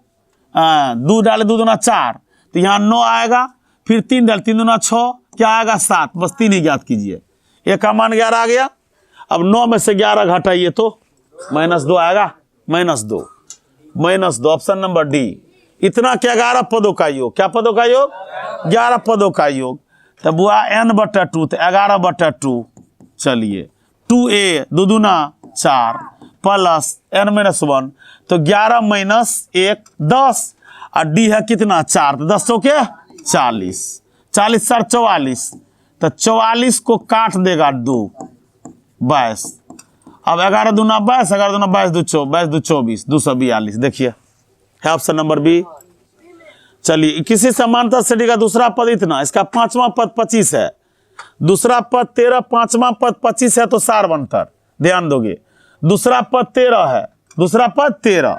2 डाले 2 दूना 4 तो यहाँ 9 आएगा। फिर 3 डाल 3 दूना 6 क्या आएगा 7 बस 3 ही ज्ञात कीजिए। एक का मान 11 आ गया। अब 9 में से 11 घटाइए तो -2 आएगा -2 ऑप्शन नंबर डी। इतना क्या 11 पदों का योग क्या पदों का योग 11 पदों का योग तब हुआ n/2 तो 11/2। चलिए 2a 2 दूना 4 प्लस n - 1 तो 11 - 1 10 और d है कितना 4 तो 10 के 40 40 4 44 तो 44 को काट देगा 2 22 अब 11 दूना 22, 11 दूना 22, 22 24, 242। देखिए है ऑप्शन नंबर बी। चलिए, किसी समांतर श्रेणी का दूसरा पद इतना, इसका पांचवा पद 25 है, दूसरा पद 13, पांचवा पद 25 है, तो सारवंतर। ध्यान दोगे, दूसरा पद 13 है, दूसरा पद 13,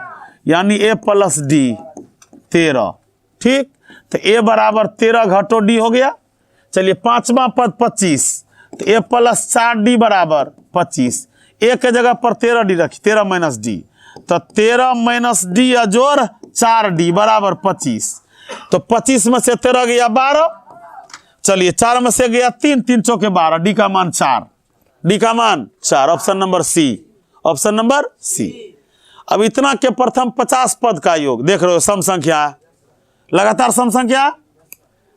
यानी ए प्लस डी 13। ठीक, तो ए बराबर 13 घटो डी हो गया। चलिए, पांचवा पद 25, तो ए प्लस 4 डी बराबर 25। ए के जगह पर 13 डी रखी, 13 माइनस डी, तो 13 माइनस डी जोड़ 4 डी बराबर 25। तो 25 में से 13 गया 12, चलिए 4 में से गया 3, 3 चौके 12, डी का मान 4, डी का मान 4। Option number C, option number C. अब इतना के प्रथम 50 पद का योग देख रहे हो, सम संख्या, लगातार सम संख्या,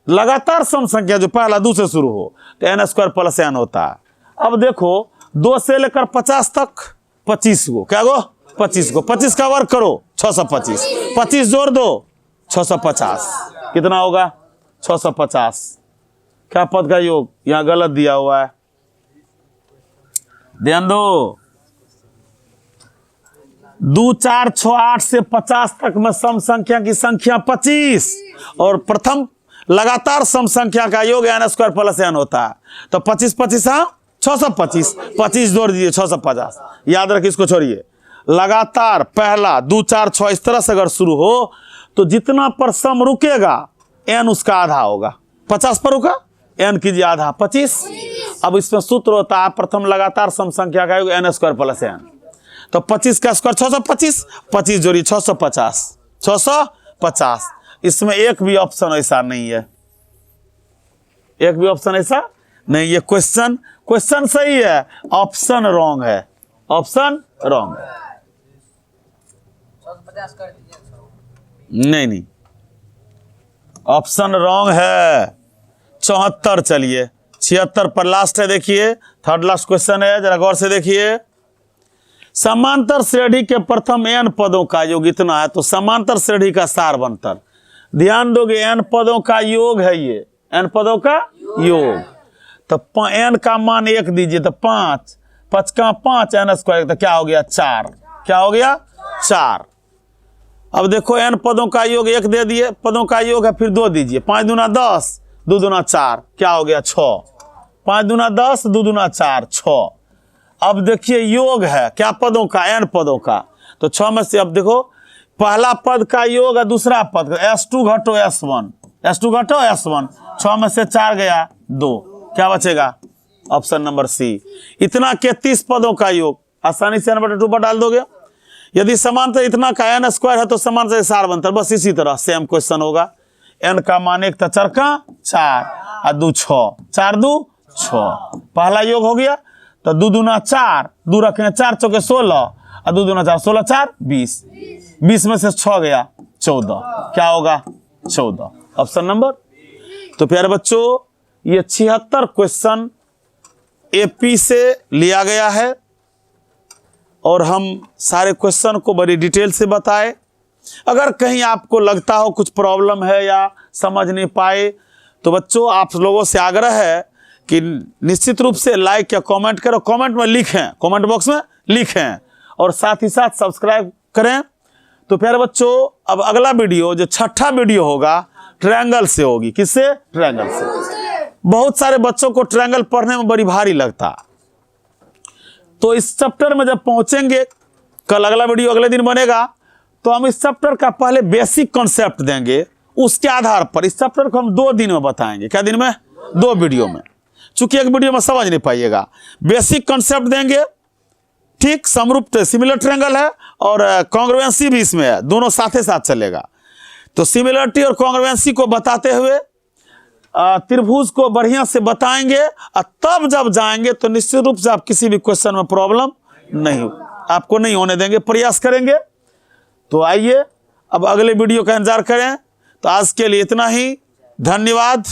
लगातार सम संख्या जो पहला 2 से शुरू हो तो n स्क्वायर प्लस n होता है। अब देखो 2 से लेकर 50 तक 25 को, क्या गो 25 को, 25 का वर्ग करो 625, 25 जोड़ दो 650, कितना होगा 650। क्या पद का योग, यहां गलत दिया हुआ है, ध्यान दो। 2 4 6 8 से 50 तक में सम संख्या की संख्या 25 और प्रथम लगातार सम संख्या का योग n स्क्वायर प्लस n होता है। तो 25 25 625, 25 जोड़ दीजिए 650। याद रखिए, इसको छोड़िए। लगातार पहला 2 4 6 इस तरह से अगर शुरू हो तो जितना पर सम रुकेगा n उसका आधा होगा। 50 पर रुका, n कीजिए आधा 25। अब इसमें सूत्र होता है प्रथम लगातार सम संख्या का योग n स्क्वायर प्लस n। तो 25 का स्क्वायर 625, 25 जोड़िए 650, 650। इसमें एक भी ऑप्शन ऐसा नहीं है, एक भी ऑप्शन ऐसा नहीं। ये क्वेश्चन सही है, ऑप्शन रॉन्ग है, ऑप्शन रॉन्ग है। नहीं, ऑप्शन रॉन्ग है। 74, चलिए 76 पर लास्ट है, देखिए थर्ड लास्ट क्वेश्चन है, जरा गौर से देखिए। समांतर श्रेणी के प्रथम n पदों का योग इतना है, तो समांतर श्रेणी का सारवंतर। ध्यान दोगे, n पदों का योग है ये, n पदों का योग। तो n का मान 1 दीजिए, तो 5 5 का 5 n स्क्वायर, तो क्या हो गया 4, क्या हो गया 4। अब देखो n पदों का योग 1 दे दिए, पदों का योग है, फिर 2 दीजिए, 5 दूना 10, 2 दूना 4, क्या हो गया 6, 5 दूना 10, 2 दूना 4, 6। अब देखिए योग है क्या पदों का, n पदों का, तो 6 में से अब देखो पहला पद का योग है, दूसरा पद का s2 घटो s1, s2 घटो s1, 6 में से 4 गया 2, क्या बचेगा ऑप्शन नंबर सी। इतना के 30 पदों का योग आसानी से n/2 पर डाल दोगे। यदि समांतर इतना का n स्क्वायर है तो समांतर सारवंतर, बस इसी तरह सेम क्वेश्चन होगा। n का मान 1 4 का 4 और 2 6, 4 2 6, पहला योग हो गया। तो 2 दूना 4, 2 रखें 4 चौके 16 और 2 दूना 4, 16 4 20, 20 में से 6 गया 14, क्या होगा 14, ऑप्शन नंबर। तो प्यारे बच्चों, ये 76 क्वेश्चन एपी से लिया गया है और हम सारे क्वेश्चन को बड़ी डिटेल से बताए। अगर कहीं आपको लगता हो कुछ प्रॉब्लम है या समझ नहीं पाए, तो बच्चों आप लोगों से आग्रह है कि निश्चित रूप से लाइक या कमेंट करो, कमेंट में लिखें, कमेंट बॉक्स में लिखें और साथ ही साथ सब्सक्राइब करें। तो प्यारे बच्चों, अब अगला वीडियो जो 6ठा वीडियो होगा ट्रायंगल से होगी। किससे? ट्रायंगल से। बहुत सारे बच्चों को ट्रायंगल पढ़ने में बड़ी भारी लगता, तो इस चैप्टर में जब पहुंचेंगे, कल अगला वीडियो अगले दिन बनेगा, तो हम इस चैप्टर का पहले बेसिक कॉन्सेप्ट देंगे, उसके आधार पर इस चैप्टर को हम 2 दिन में बताएंगे। क्या दिन में? 2 वीडियो में, चूंकि एक वीडियो में समझ नहीं पाइएगा। बेसिक कॉन्सेप्ट देंगे, ठीक, समरूप सिमिलर ट्रायंगल है और कॉन्ग्रुएंसी भी इसमें है, दोनों साथ साथ चलेगा। तो सिमिलरिटी और कॉन्ग्रुएंसी को बताते हुए त्रिभुज को बढ़िया से बताएंगे और तब जब जाएंगे तो निश्चित रूप से आप किसी भी क्वेश्चन में प्रॉब्लम नहीं आपको नहीं होने देंगे, प्रयास करेंगे। तो आइए अब अगले वीडियो का इंतजार करें। तो आज के लिए इतना ही, धन्यवाद।